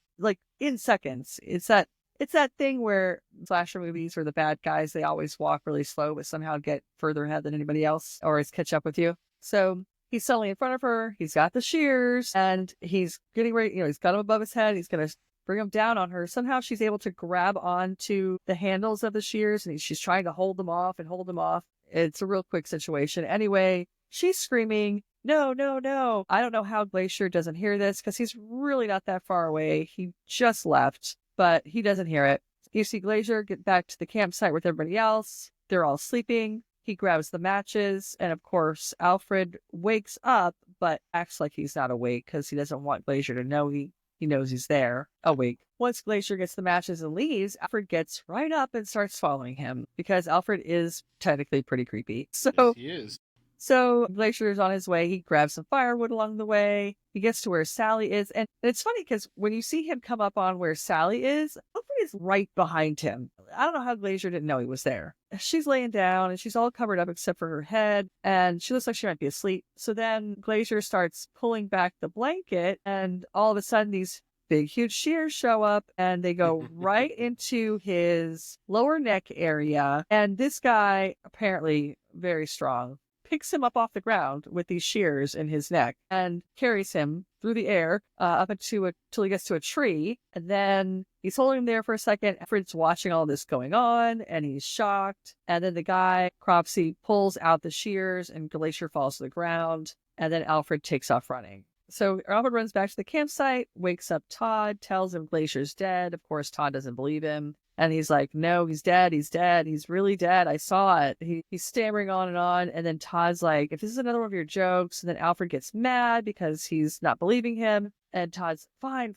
A: in seconds. It's that thing where slasher movies where the bad guys, they always walk really slow, but somehow get further ahead than anybody else or is catch up with you. So he's suddenly in front of her. He's got the shears and he's getting ready. He's got them above his head. He's going to bring them down on her. Somehow she's able to grab onto the handles of the shears and she's trying to hold them off. It's a real quick situation. Anyway, she's screaming, no, no, no. I don't know how Glacier doesn't hear this because he's really not that far away. He just left. But he doesn't hear it. You see Glacier get back to the campsite with everybody else. They're all sleeping. He grabs the matches, and of course, Alfred wakes up, but acts like he's not awake because he doesn't want Glacier to know he knows he's there, awake. Once Glacier gets the matches and leaves, Alfred gets right up and starts following him because Alfred is technically pretty creepy.
B: Yes, he is.
A: So Glacier's on his way. He grabs some firewood along the way. He gets to where Sally is. And it's funny because when you see him come up on where Sally is, Alfred is right behind him. I don't know how Glacier didn't know he was there. She's laying down and she's all covered up except for her head. And she looks like she might be asleep. So then Glacier starts pulling back the blanket. And all of a sudden these big, huge shears show up and they go right into his lower neck area. And this guy, apparently very strong, picks him up off the ground with these shears in his neck and carries him through the air up till he gets to a tree. And then he's holding him there for a second. Alfred's watching all this going on and he's shocked. And then the guy, Cropsey, pulls out the shears and Glacier falls to the ground. And then Alfred takes off running. So Alfred runs back to the campsite, wakes up Todd, tells him Glacier's dead. Of course, Todd doesn't believe him. And he's like, no, he's dead. He's dead. He's really dead. I saw it. He's stammering on and on. And then Todd's like, if this is another one of your jokes. And then Alfred gets mad because he's not believing him. And Todd's, fine.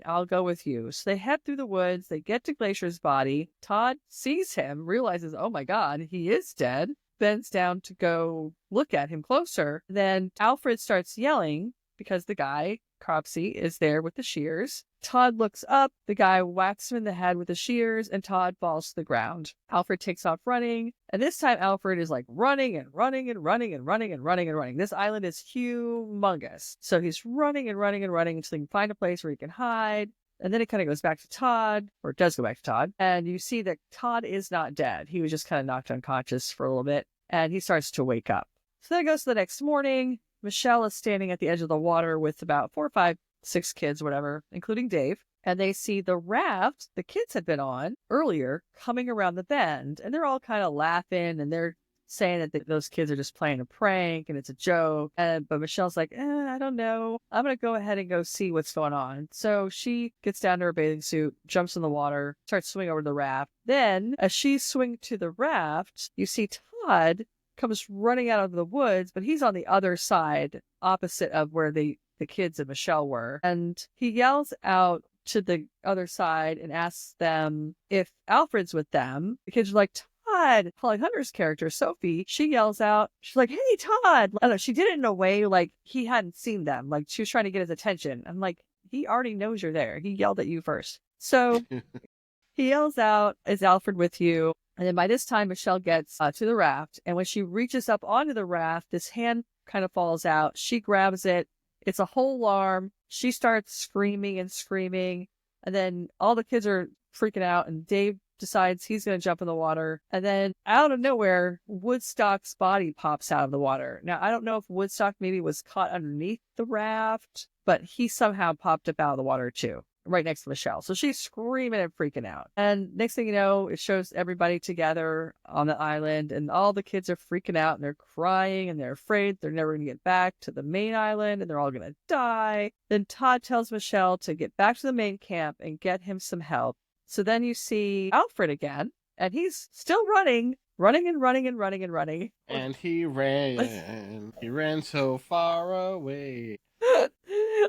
A: I'll go with you. So they head through the woods. They get to Glacier's body. Todd sees him, realizes, oh my God, he is dead. Bends down to go look at him closer. Then Alfred starts yelling because the guy, Cropsey, is there with the shears. Todd looks up, the guy whacks him in the head with the shears, and Todd falls to the ground. Alfred takes off running, and this time Alfred is like running. This island is humongous. So he's running until he can find a place where he can hide. And then it kind of goes back to Todd, or it does go back to Todd, and you see that Todd is not dead. He was just kind of knocked unconscious for a little bit, and he starts to wake up. So then it goes to the next morning. Michelle is standing at the edge of the water with about 4, 5, 6 kids, whatever, including Dave. And they see the raft the kids had been on earlier coming around the bend. And they're all kind of laughing and they're saying that those kids are just playing a prank and it's a joke. But Michelle's like, I don't know. I'm going to go ahead and go see what's going on. So she gets down to her bathing suit, jumps in the water, starts swimming over the raft. Then as she's swinging to the raft, you see Todd comes running out of the woods, but he's on the other side, opposite of where the kids and Michelle were. And he yells out to the other side and asks them if Alfred's with them. The kids are like, Todd. Holly Hunter's character, Sophie, she yells out, she's like, hey, Todd. I don't know, she did it in a way like he hadn't seen them. Like she was trying to get his attention. I'm like, he already knows you're there. He yelled at you first. So he yells out, is Alfred with you? And then by this time, Michelle gets to the raft. And when she reaches up onto the raft, this hand kind of falls out. She grabs it. It's a whole arm. She starts screaming. And then all the kids are freaking out. And Dave decides he's going to jump in the water. And then out of nowhere, Woodstock's body pops out of the water. Now, I don't know if Woodstock maybe was caught underneath the raft, but he somehow popped up out of the water too, right next to Michelle. So she's screaming and freaking out. And next thing you know, it shows everybody together on the island and all the kids are freaking out and they're crying and they're afraid they're never going to get back to the main island and they're all going to die. Then Todd tells Michelle to get back to the main camp and get him some help. So then you see Alfred again and he's still running.
B: And he ran so far away.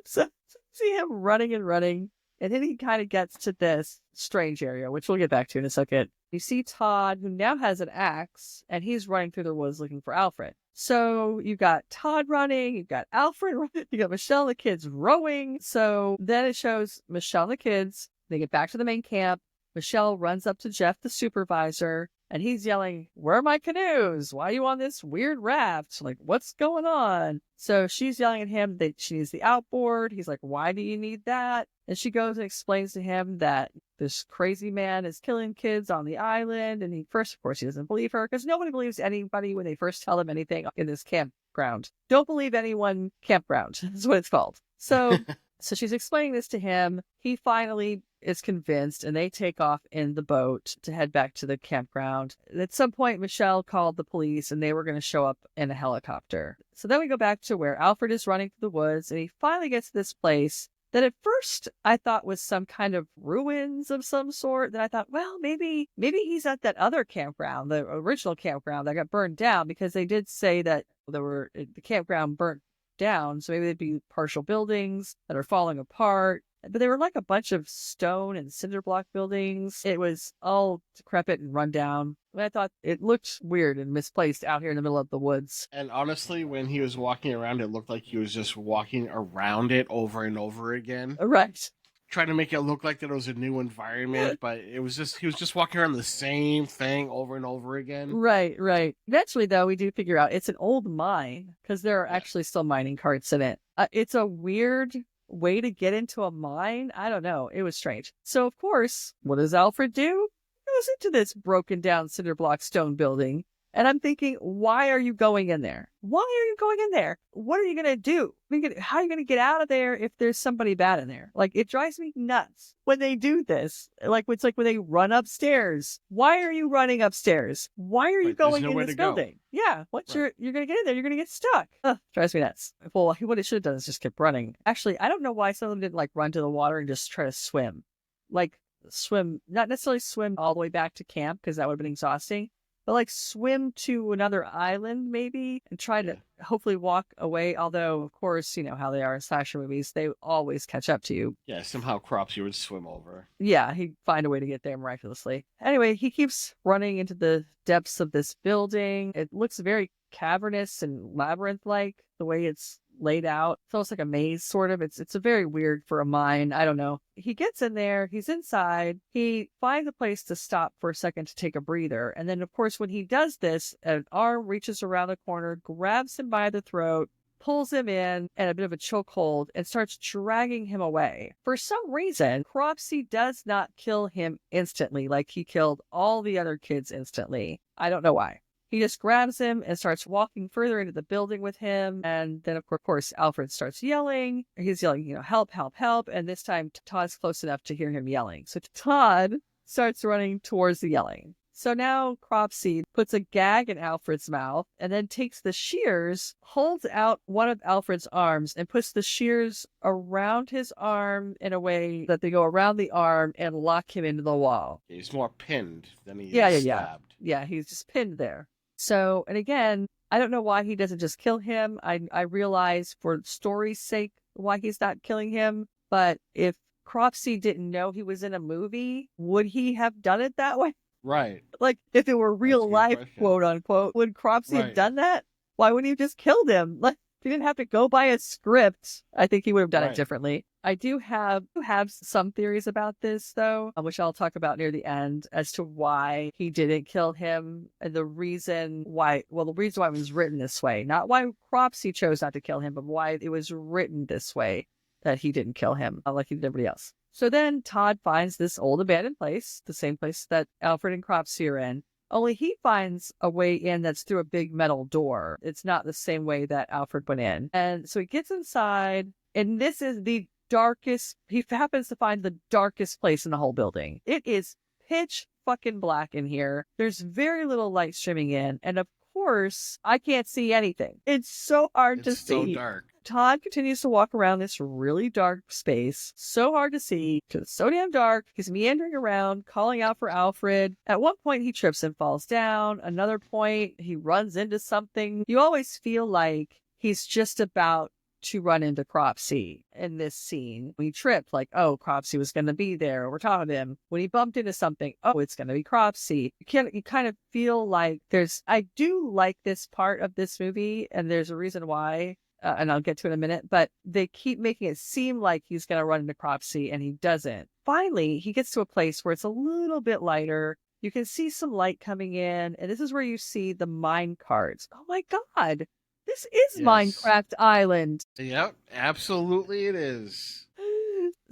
A: So see him running. And then he kind of gets to this strange area, which we'll get back to in a second. You see Todd, who now has an axe, and he's running through the woods looking for Alfred. So you've got Todd running, you've got Alfred running, you got Michelle and the kids rowing. So then it shows Michelle and the kids. They get back to the main camp. Michelle runs up to Jeff, the supervisor, and he's yelling, where are my canoes? Why are you on this weird raft? Like, what's going on? So she's yelling at him that she needs the outboard. He's like, why do you need that? And she goes and explains to him that this crazy man is killing kids on the island. And he first, of course, he doesn't believe her because nobody believes anybody when they first tell them anything in this campground. Don't believe anyone campground is what it's called. So she's explaining this to him. He finally is convinced and they take off in the boat to head back to the campground. At some point, Michelle called the police and they were going to show up in a helicopter. So then we go back to where Alfred is running through the woods and he finally gets to this place that at first I thought was some kind of ruins of some sort. Then I thought, well, maybe he's at that other campground, the original campground that got burned down, because they did say that the campground burnt down. So maybe they'd be partial buildings that are falling apart. But they were like a bunch of stone and cinder block buildings. It was all decrepit and run down. I thought it looked weird and misplaced out here in the middle of the woods.
B: And honestly, when he was walking around, it looked like he was just walking around it over and over again.
A: Right.
B: Trying to make it look like that it was a new environment, but he was just walking around the same thing over and over again.
A: Right, right. Eventually, though, we do figure out it's an old mine because there are actually still mining carts in it. It's a weird way to get into a mine. I don't know. It was strange. So, of course, what does Alfred do? He goes into this broken down cinder block stone building. And I'm thinking, why are you going in there? Why are you going in there? What are you going to do? How are you going to get out of there if there's somebody bad in there? Like, it drives me nuts when they do this. Like, it's like when they run upstairs. Why are you running upstairs? Why are you going in this building? Yeah, you're going to get in there. You're going to get stuck. Ugh, drives me nuts. Well, what it should have done is just kept running. Actually, I don't know why some of them didn't like run to the water and just try to swim. Like, swim, not necessarily swim all the way back to camp because that would have been exhausting. But like swim to another island maybe and try to hopefully walk away. Although, of course, you know how they are in slasher movies. They always catch up to you.
B: Yeah, somehow Cropsey would swim over.
A: Yeah, he'd find a way to get there miraculously. Anyway, he keeps running into the depths of this building. It looks very cavernous and labyrinth-like, the way it's laid out. It's almost like a maze, sort of. It's a very weird for a mine. I don't know. He gets in there. He's inside. He finds a place to stop for a second to take a breather. And then, of course, when he does this, an arm reaches around the corner, grabs him by the throat, pulls him in at a bit of a chokehold, and starts dragging him away. For some reason, Cropsey does not kill him instantly like he killed all the other kids instantly. I don't know why. He just grabs him and starts walking further into the building with him. And then, of course, Alfred starts yelling. He's yelling, help, help, help. And this time, Todd's close enough to hear him yelling. So Todd starts running towards the yelling. So now Cropsey puts a gag in Alfred's mouth and then takes the shears, holds out one of Alfred's arms, and puts the shears around his arm in a way that they go around the arm and lock him into the wall.
B: He's more pinned than he is stabbed.
A: Yeah, he's just pinned there. So, and again, I don't know why he doesn't just kill him. I realize for story's sake why he's not killing him. But if Cropsey didn't know he was in a movie, would he have done it that way?
B: Right.
A: Like, if it were real life, quote unquote, would Cropsey have done that? Why wouldn't he have just killed him? Like, if he didn't have to go by a script, I think he would have done it differently. I do have some theories about this, though, which I'll talk about near the end, as to why he didn't kill him and the reason why it was written this way. Not why Cropsey chose not to kill him, but why it was written this way, that he didn't kill him, like he did everybody else. So then Todd finds this old abandoned place, the same place that Alfred and Cropsey are in, only he finds a way in that's through a big metal door. It's not the same way that Alfred went in. And so he gets inside, and this is the darkest, he happens to find the darkest place in the whole building. It is pitch fucking black in here. There's very little light streaming in, and of course, I can't see anything. It's so hard to see.
B: It's so dark.
A: Todd continues to walk around this really dark space, so hard to see, because it's so damn dark. He's meandering around, calling out for Alfred. At one point, he trips and falls down. Another point, he runs into something. You always feel like he's just about to run into Cropsey in this scene. When he tripped, like, oh, Cropsey was going to be there. We're talking to him. When he bumped into something, oh, it's going to be Cropsey. You kind of feel like I do like this part of this movie, and there's a reason why. And I'll get to it in a minute, but they keep making it seem like he's going to run into Cropsey, and he doesn't. Finally, he gets to a place where it's a little bit lighter. You can see some light coming in, and this is where you see the mine carts. Oh my God, this is Minecraft Island.
B: Yep, absolutely it is.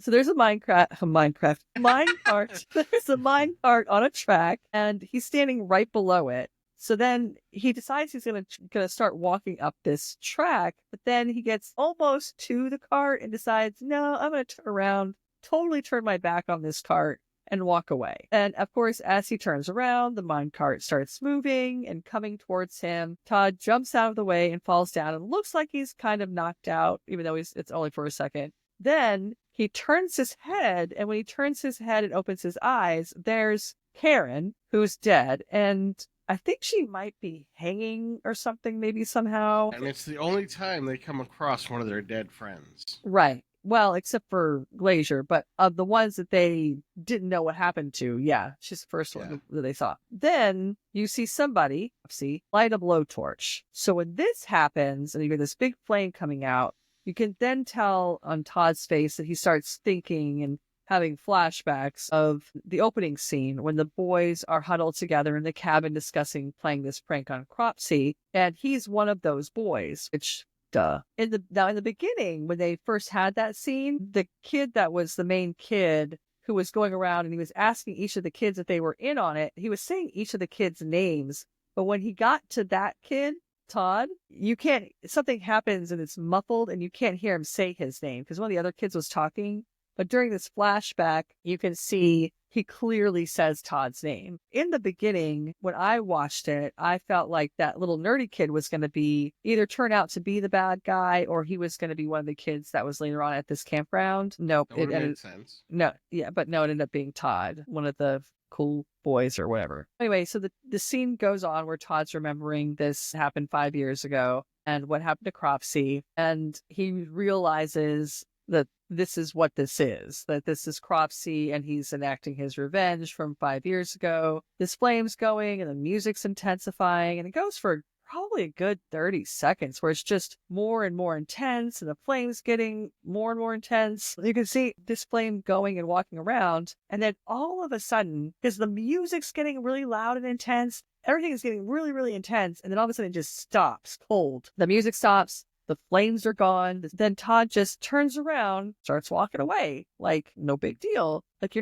A: So there's a mine cart. There's a mine cart on a track, and he's standing right below it. So then he decides he's gonna start walking up this track, but then he gets almost to the cart and decides, no, I'm gonna turn around, totally turn my back on this cart and walk away. And of course, as he turns around, the mine cart starts moving and coming towards him. Todd jumps out of the way and falls down and looks like he's kind of knocked out, even though it's only for a second. Then he turns his head, and when he turns his head and opens his eyes, there's Karen, who's dead, and I think she might be hanging or something, maybe somehow.
B: And it's the only time they come across one of their dead friends.
A: Right. Well, except for Glacier, but of the ones that they didn't know what happened to, yeah, she's the first one that they saw. Then you see somebody, light a blowtorch. So when this happens, and you get this big flame coming out, you can then tell on Todd's face that he starts thinking and having flashbacks of the opening scene when the boys are huddled together in the cabin discussing playing this prank on Cropsey, and he's one of those boys, which duh. In the beginning, when they first had that scene, the kid that was the main kid who was going around and he was asking each of the kids if they were in on it, he was saying each of the kids' names. But when he got to that kid, Todd, something happens and it's muffled and you can't hear him say his name because one of the other kids was talking. But during this flashback, you can see he clearly says Todd's name. In the beginning, when I watched it, I felt like that little nerdy kid was going to turn out to be the bad guy, or he was going to be one of the kids that was later on at this campground. Nope.
B: That would have made sense.
A: No, yeah, but no, it ended up being Todd, one of the cool boys or whatever. Anyway, so the scene goes on where Todd's remembering this happened 5 years ago and what happened to Cropsey, and he realizes that this is what this is, that this is Cropsey and he's enacting his revenge from 5 years ago. This flame's going and the music's intensifying and it goes for probably a good 30 seconds where it's just more and more intense and the flame's getting more and more intense. You can see this flame going and walking around, and then all of a sudden, because the music's getting really loud and intense, everything is getting really, really intense, and then all of a sudden it just stops cold. The music stops. The flames are gone. Then Todd just turns around, starts walking away. Like, no big deal. Like,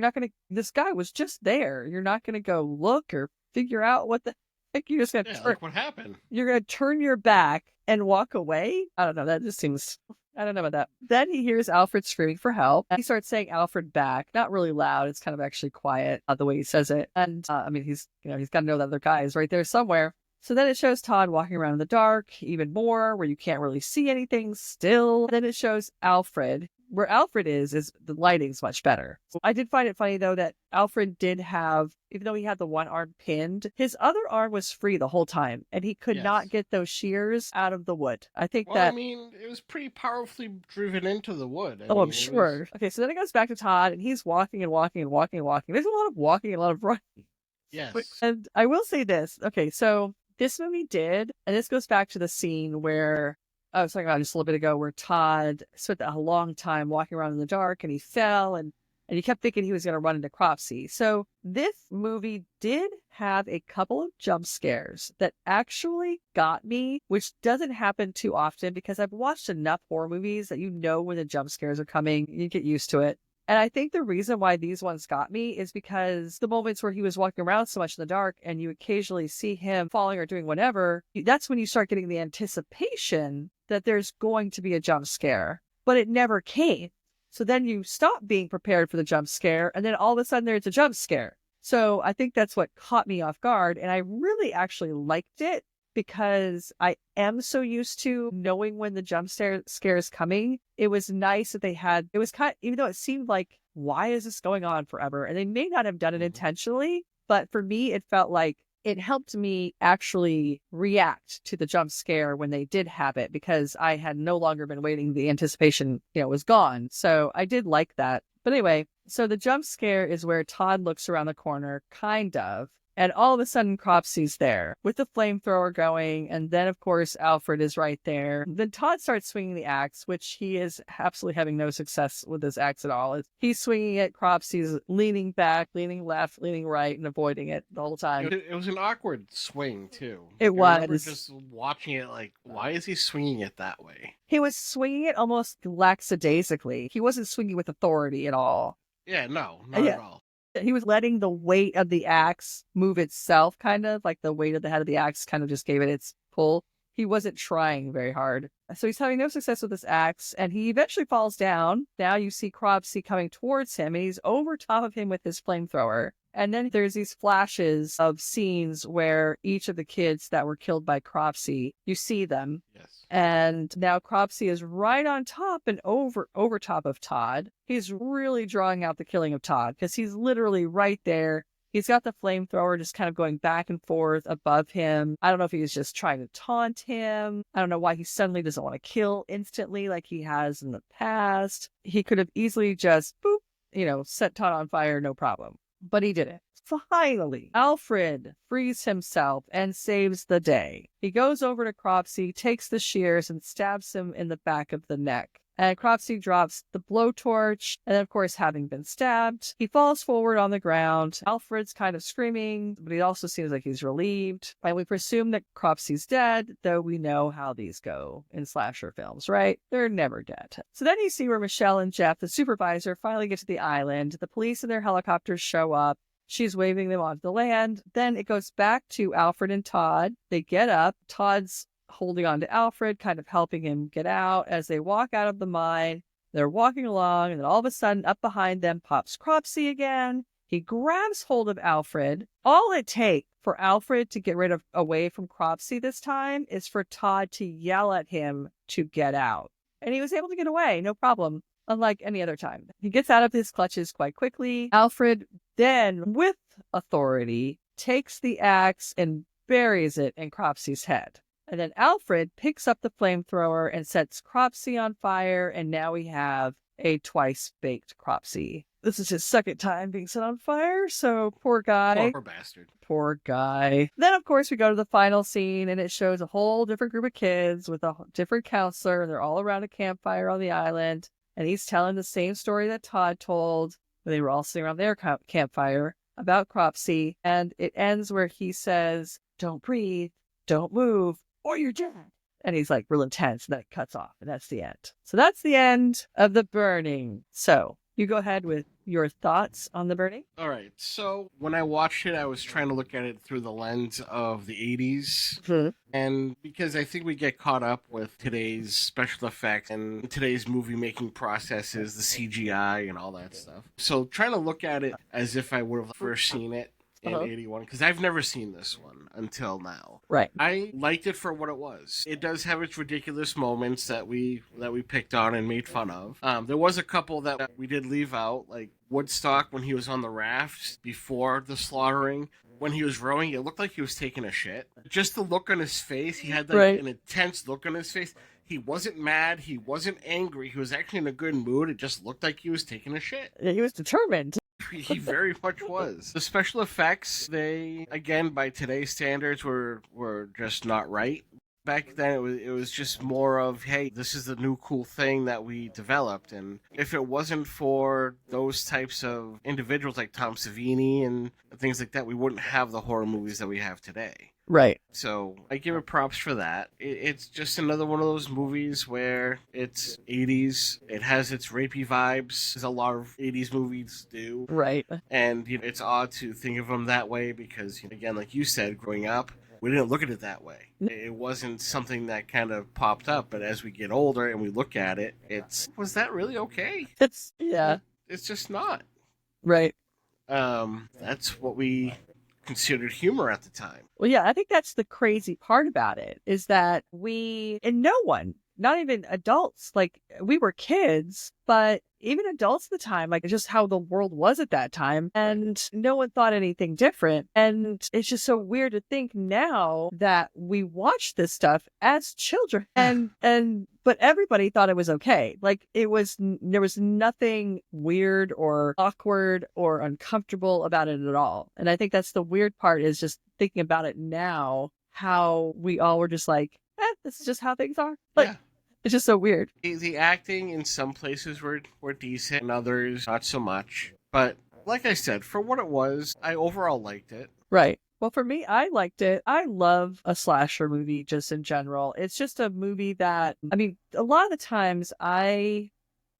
A: this guy was just there. You're not going to go look or figure out what the heck. You're just going to
B: like what happened.
A: You're going to turn your back and walk away. I don't know. That just seems, I don't know about that. Then he hears Alfred screaming for help. And he starts saying Alfred back. Not really loud. It's kind of actually quiet the way he says it. And he's got to know that other guy is right there somewhere. So then it shows Todd walking around in the dark even more, where you can't really see anything still. Then it shows Alfred. Where Alfred is the lighting's much better. I did find it funny, though, that Alfred did have, even though he had the one arm pinned, his other arm was free the whole time, and he could not get those shears out of the wood. I think
B: it was pretty powerfully driven into the wood.
A: I'm sure. Okay, so then it goes back to Todd, and he's walking and walking and walking and walking. There's a lot of walking and a lot of running.
B: Yes.
A: And I will say this. Okay, so this movie did, and this goes back to the scene where I was talking about just a little bit ago, where Todd spent a long time walking around in the dark and he fell and he kept thinking he was going to run into Cropsey. So this movie did have a couple of jump scares that actually got me, which doesn't happen too often because I've watched enough horror movies that when the jump scares are coming, you get used to it. And I think the reason why these ones got me is because the moments where he was walking around so much in the dark and you occasionally see him falling or doing whatever, that's when you start getting the anticipation that there's going to be a jump scare, but it never came. So then you stop being prepared for the jump scare, and then all of a sudden there's a jump scare. So I think that's what caught me off guard, and I really actually liked it because I am so used to knowing when the jump scare is coming. It was nice that it was even though it seemed like, why is this going on forever? And they may not have done it intentionally, but for me, it felt like it helped me actually react to the jump scare when they did have it, because I had no longer been waiting. The anticipation, was gone. So I did like that. But anyway, so the jump scare is where Todd looks around the corner, kind of, and all of a sudden Cropsey's there with the flamethrower going. And then, of course, Alfred is right there. Then Todd starts swinging the axe, which he is absolutely having no success with his axe at all. He's swinging it. Cropsey's leaning back, leaning left, leaning right, and avoiding it the whole time.
B: It was an awkward swing, too.
A: It was.
B: I remember just watching it like, why is he swinging it that way?
A: He was swinging it almost lackadaisically. He wasn't swinging with authority at all.
B: Yeah, no, not at all.
A: He was letting the weight of the axe move itself, kind of like the weight of the head of the axe kind of just gave it its pull. he wasn't trying very hard. So he's having no success with this axe, and he eventually falls down. Now you see Cropsey coming towards him, and he's over top of him with his flamethrower. And then there's these flashes of scenes where each of the kids that were killed by Cropsey, you see them.
B: Yes.
A: And now Cropsey is right on top and over top of Todd. He's really drawing out the killing of Todd because he's literally right there. He's got the flamethrower just kind of going back and forth above him. I don't know if he's just trying to taunt him. I don't know why he suddenly doesn't want to kill instantly like he has in the past. He could have easily just, boop, set Todd on fire, no problem. But he didn't. Finally, Alfred frees himself and saves the day. He goes over to Cropsey, takes the shears, and stabs him in the back of the neck. And Cropsey drops the blowtorch, and of course, having been stabbed, he falls forward on the ground. Alfred's kind of screaming, but he also seems like he's relieved. And we presume that Cropsey's dead, though we know how these go in slasher films, right? They're never dead. So then you see where Michelle and Jeff, the supervisor, finally get to the island. The police and their helicopters show up. She's waving them onto the land. Then it goes back to Alfred and Todd. They get up. Todd's holding on to Alfred, kind of helping him get out. As they walk out of the mine, they're walking along, and then all of a sudden, up behind them pops Cropsey again. He grabs hold of Alfred. All it takes for Alfred to get away from Cropsey this time is for Todd to yell at him to get out. And he was able to get away, no problem, unlike any other time. He gets out of his clutches quite quickly. Alfred then, with authority, takes the axe and buries it in Cropsey's head. And then Alfred picks up the flamethrower and sets Cropsey on fire, and now we have a twice-baked Cropsey. This is his second time being set on fire, so poor guy.
B: Poor bastard.
A: Poor guy. Then, of course, we go to the final scene, and it shows a whole different group of kids with a different counselor, and they're all around a campfire on the island, and he's telling the same story that Todd told when they were all sitting around their campfire about Cropsey, and it ends where he says, "Don't breathe, don't move, or you're dead." And he's like real intense, and then it cuts off, and that's the end. So that's the end of The Burning. So you go ahead with your thoughts on The Burning.
B: All right. So when I watched it, I was trying to look at it through the lens of the 80s.
A: Mm-hmm.
B: And because I think we get caught up with today's special effects and today's movie making processes, the CGI and all that stuff. So trying to look at it as if I would have first seen it in 81, because I've never seen this one until now.
A: Right.
B: I liked it for what it was. It does have its ridiculous moments that we picked on and made fun of. There was a couple that we did leave out, like Woodstock when he was on the raft before the slaughtering. When he was rowing, it looked like he was taking a shit. Just the look on his face, he had an intense look on his face. He wasn't mad, he wasn't angry, he was actually in a good mood. It just looked like he was taking a shit.
A: He was determined.
B: He very much was. The special effects, they, again, by today's standards, were just not right. Back then, it was just more of, hey, this is the new cool thing that we developed. And if it wasn't for those types of individuals like Tom Savini and things like that, we wouldn't have the horror movies that we have today.
A: Right.
B: So I give it props for that. It's just another one of those movies where it's 80s. It has its rapey vibes, as a lot of 80s movies do.
A: Right.
B: And it's odd to think of them that way because, again, like you said, growing up, we didn't look at it that way. It wasn't something that kind of popped up. But as we get older and we look at it, was that really okay?
A: It's
B: just not.
A: Right.
B: That's what we considered humor at the time.
A: Well, yeah, I think that's the crazy part about it is that no one, not even adults, like we were kids, but even adults at the time, like just how the world was at that time, and no one thought anything different. And it's just so weird to think now that we watched this stuff as children but everybody thought it was okay. Like there was nothing weird or awkward or uncomfortable about it at all. And I think that's the weird part is just thinking about it now, how we all were just like, this is just how things are. Like, yeah. It's just so weird.
B: The acting in some places were decent, and others not so much. But like I said, for what it was, I overall liked it.
A: Right. Well, for me, I liked it. I love a slasher movie just in general. It's just a movie that, I mean, a lot of the times I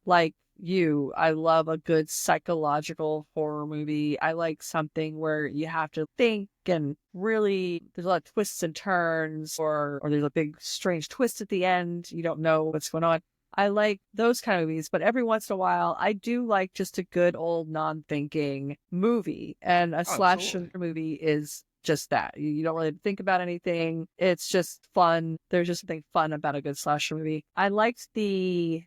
A: like, you, I love a good psychological horror movie. I like something where you have to think and really, there's a lot of twists and turns, or there's a big strange twist at the end. You don't know what's going on. I like those kind of movies, but every once in a while, I do like just a good old non-thinking movie. And a slasher movie is just that. You don't really think about anything. It's just fun. There's just something fun about a good slasher movie. I liked the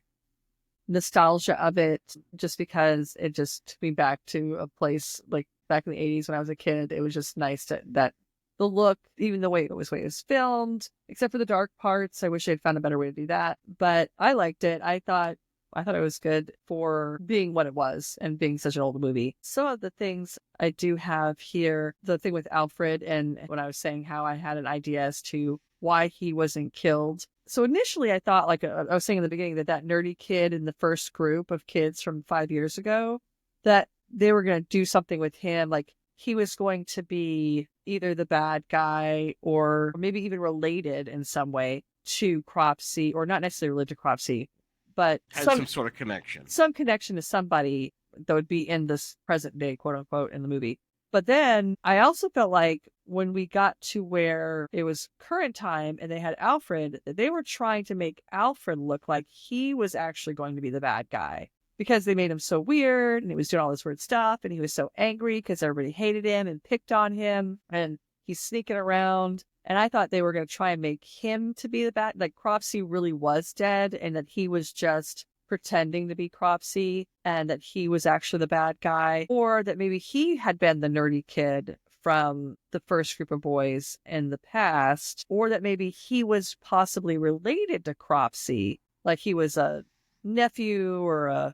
A: nostalgia of it just because it just took me back to a place like back in the 80s when I was a kid. It was just nice that the look, even the way it was filmed, except for the dark parts. I wish they'd found a better way to do that, but I liked it. I thought it was good for being what it was and being such an old movie. Some of the things I do have here, the thing with Alfred, and when I was saying how I had an idea as to why he wasn't killed. So initially I thought, like I was saying in the beginning, that nerdy kid in the first group of kids from 5 years ago, that they were going to do something with him. Like he was going to be either the bad guy or maybe even related in some way to Cropsey, or not necessarily related to Cropsey, but
B: had some sort of connection.
A: Some connection to somebody that would be in this present day, quote unquote, in the movie. But then I also felt like when we got to where it was current time and they had Alfred, they were trying to make Alfred look like he was actually going to be the bad guy because they made him so weird and he was doing all this weird stuff and he was so angry because everybody hated him and picked on him and he's sneaking around. And I thought they were going to try and make him to be the bad, like Cropsey really was dead and that he was just pretending to be Cropsey and that he was actually the bad guy, or that maybe he had been the nerdy kid from the first group of boys in the past, or that maybe he was possibly related to Cropsey, like he was a nephew or a,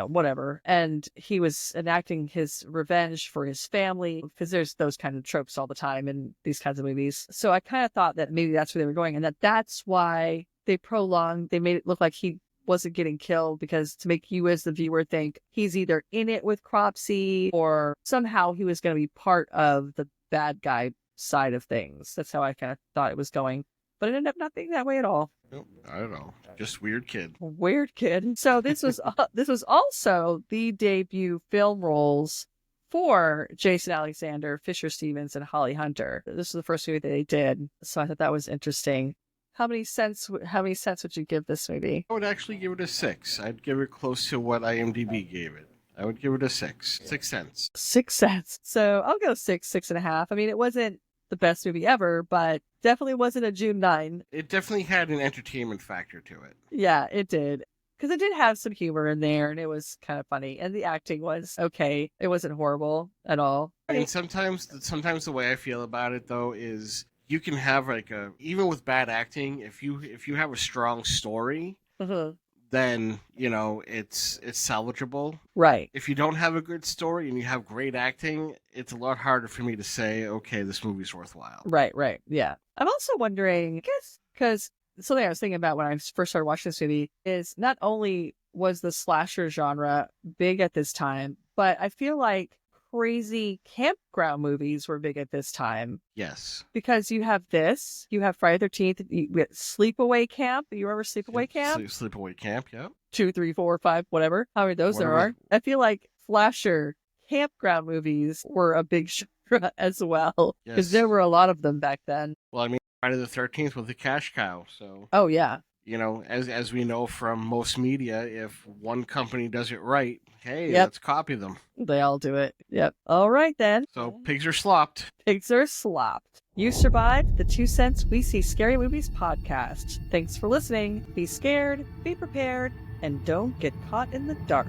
A: whatever. And he was enacting his revenge for his family, because there's those kind of tropes all the time in these kinds of movies. So I kind of thought that maybe that's where they were going and that's why they made it look like he wasn't getting killed, because to make you as the viewer think he's either in it with Cropsey or somehow he was going to be part of the bad guy side of things. That's how I kind of thought it was going. But it ended up not being that way at all.
B: Nope, I don't know. Just weird kid.
A: Weird kid. So this was also the debut film roles for Jason Alexander, Fisher Stevens, and Holly Hunter. This was the first movie that they did, so I thought that was interesting. How many cents would you give this movie?
B: I would actually give it a 6. I'd give it close to what IMDb gave it. I would give it a 6. 6 cents.
A: 6 cents. So I'll go 6.5. I mean, it wasn't the best movie ever, but definitely wasn't a June 9.
B: It definitely had an entertainment factor to it.
A: Yeah, it did. Because it did have some humor in there, and it was kind of funny. And the acting was okay. It wasn't horrible at all.
B: I mean, sometimes the way I feel about it, though, is you can have even with bad acting, if you have a strong story, then it's salvageable.
A: Right.
B: If you don't have a good story and you have great acting, it's a lot harder for me to say, okay, this movie's worthwhile.
A: Right. Yeah. I'm also wondering, I guess, because something I was thinking about when I first started watching this movie is not only was the slasher genre big at this time, but I feel like crazy campground movies were big at this time.
B: Yes.
A: Because you have Friday the 13th, you get Sleepaway Camp. You remember Sleepaway Camp?
B: Sleepaway Camp, yeah.
A: 2, 3, 4, 5, whatever. How many of those there are. I feel like slasher campground movies were a big genre as well. Because there were a lot of them back then.
B: Well, I mean, Friday the 13th was the cash cow, so.
A: Oh, yeah.
B: As we know from most media, if one company does it right, hey, let's copy them.
A: They all do it. Yep. All right, then.
B: So pigs are slopped.
A: Pigs are slopped. You survived the 2 Cents We See Scary Movies podcast. Thanks for listening. Be scared, be prepared, and don't get caught in the dark.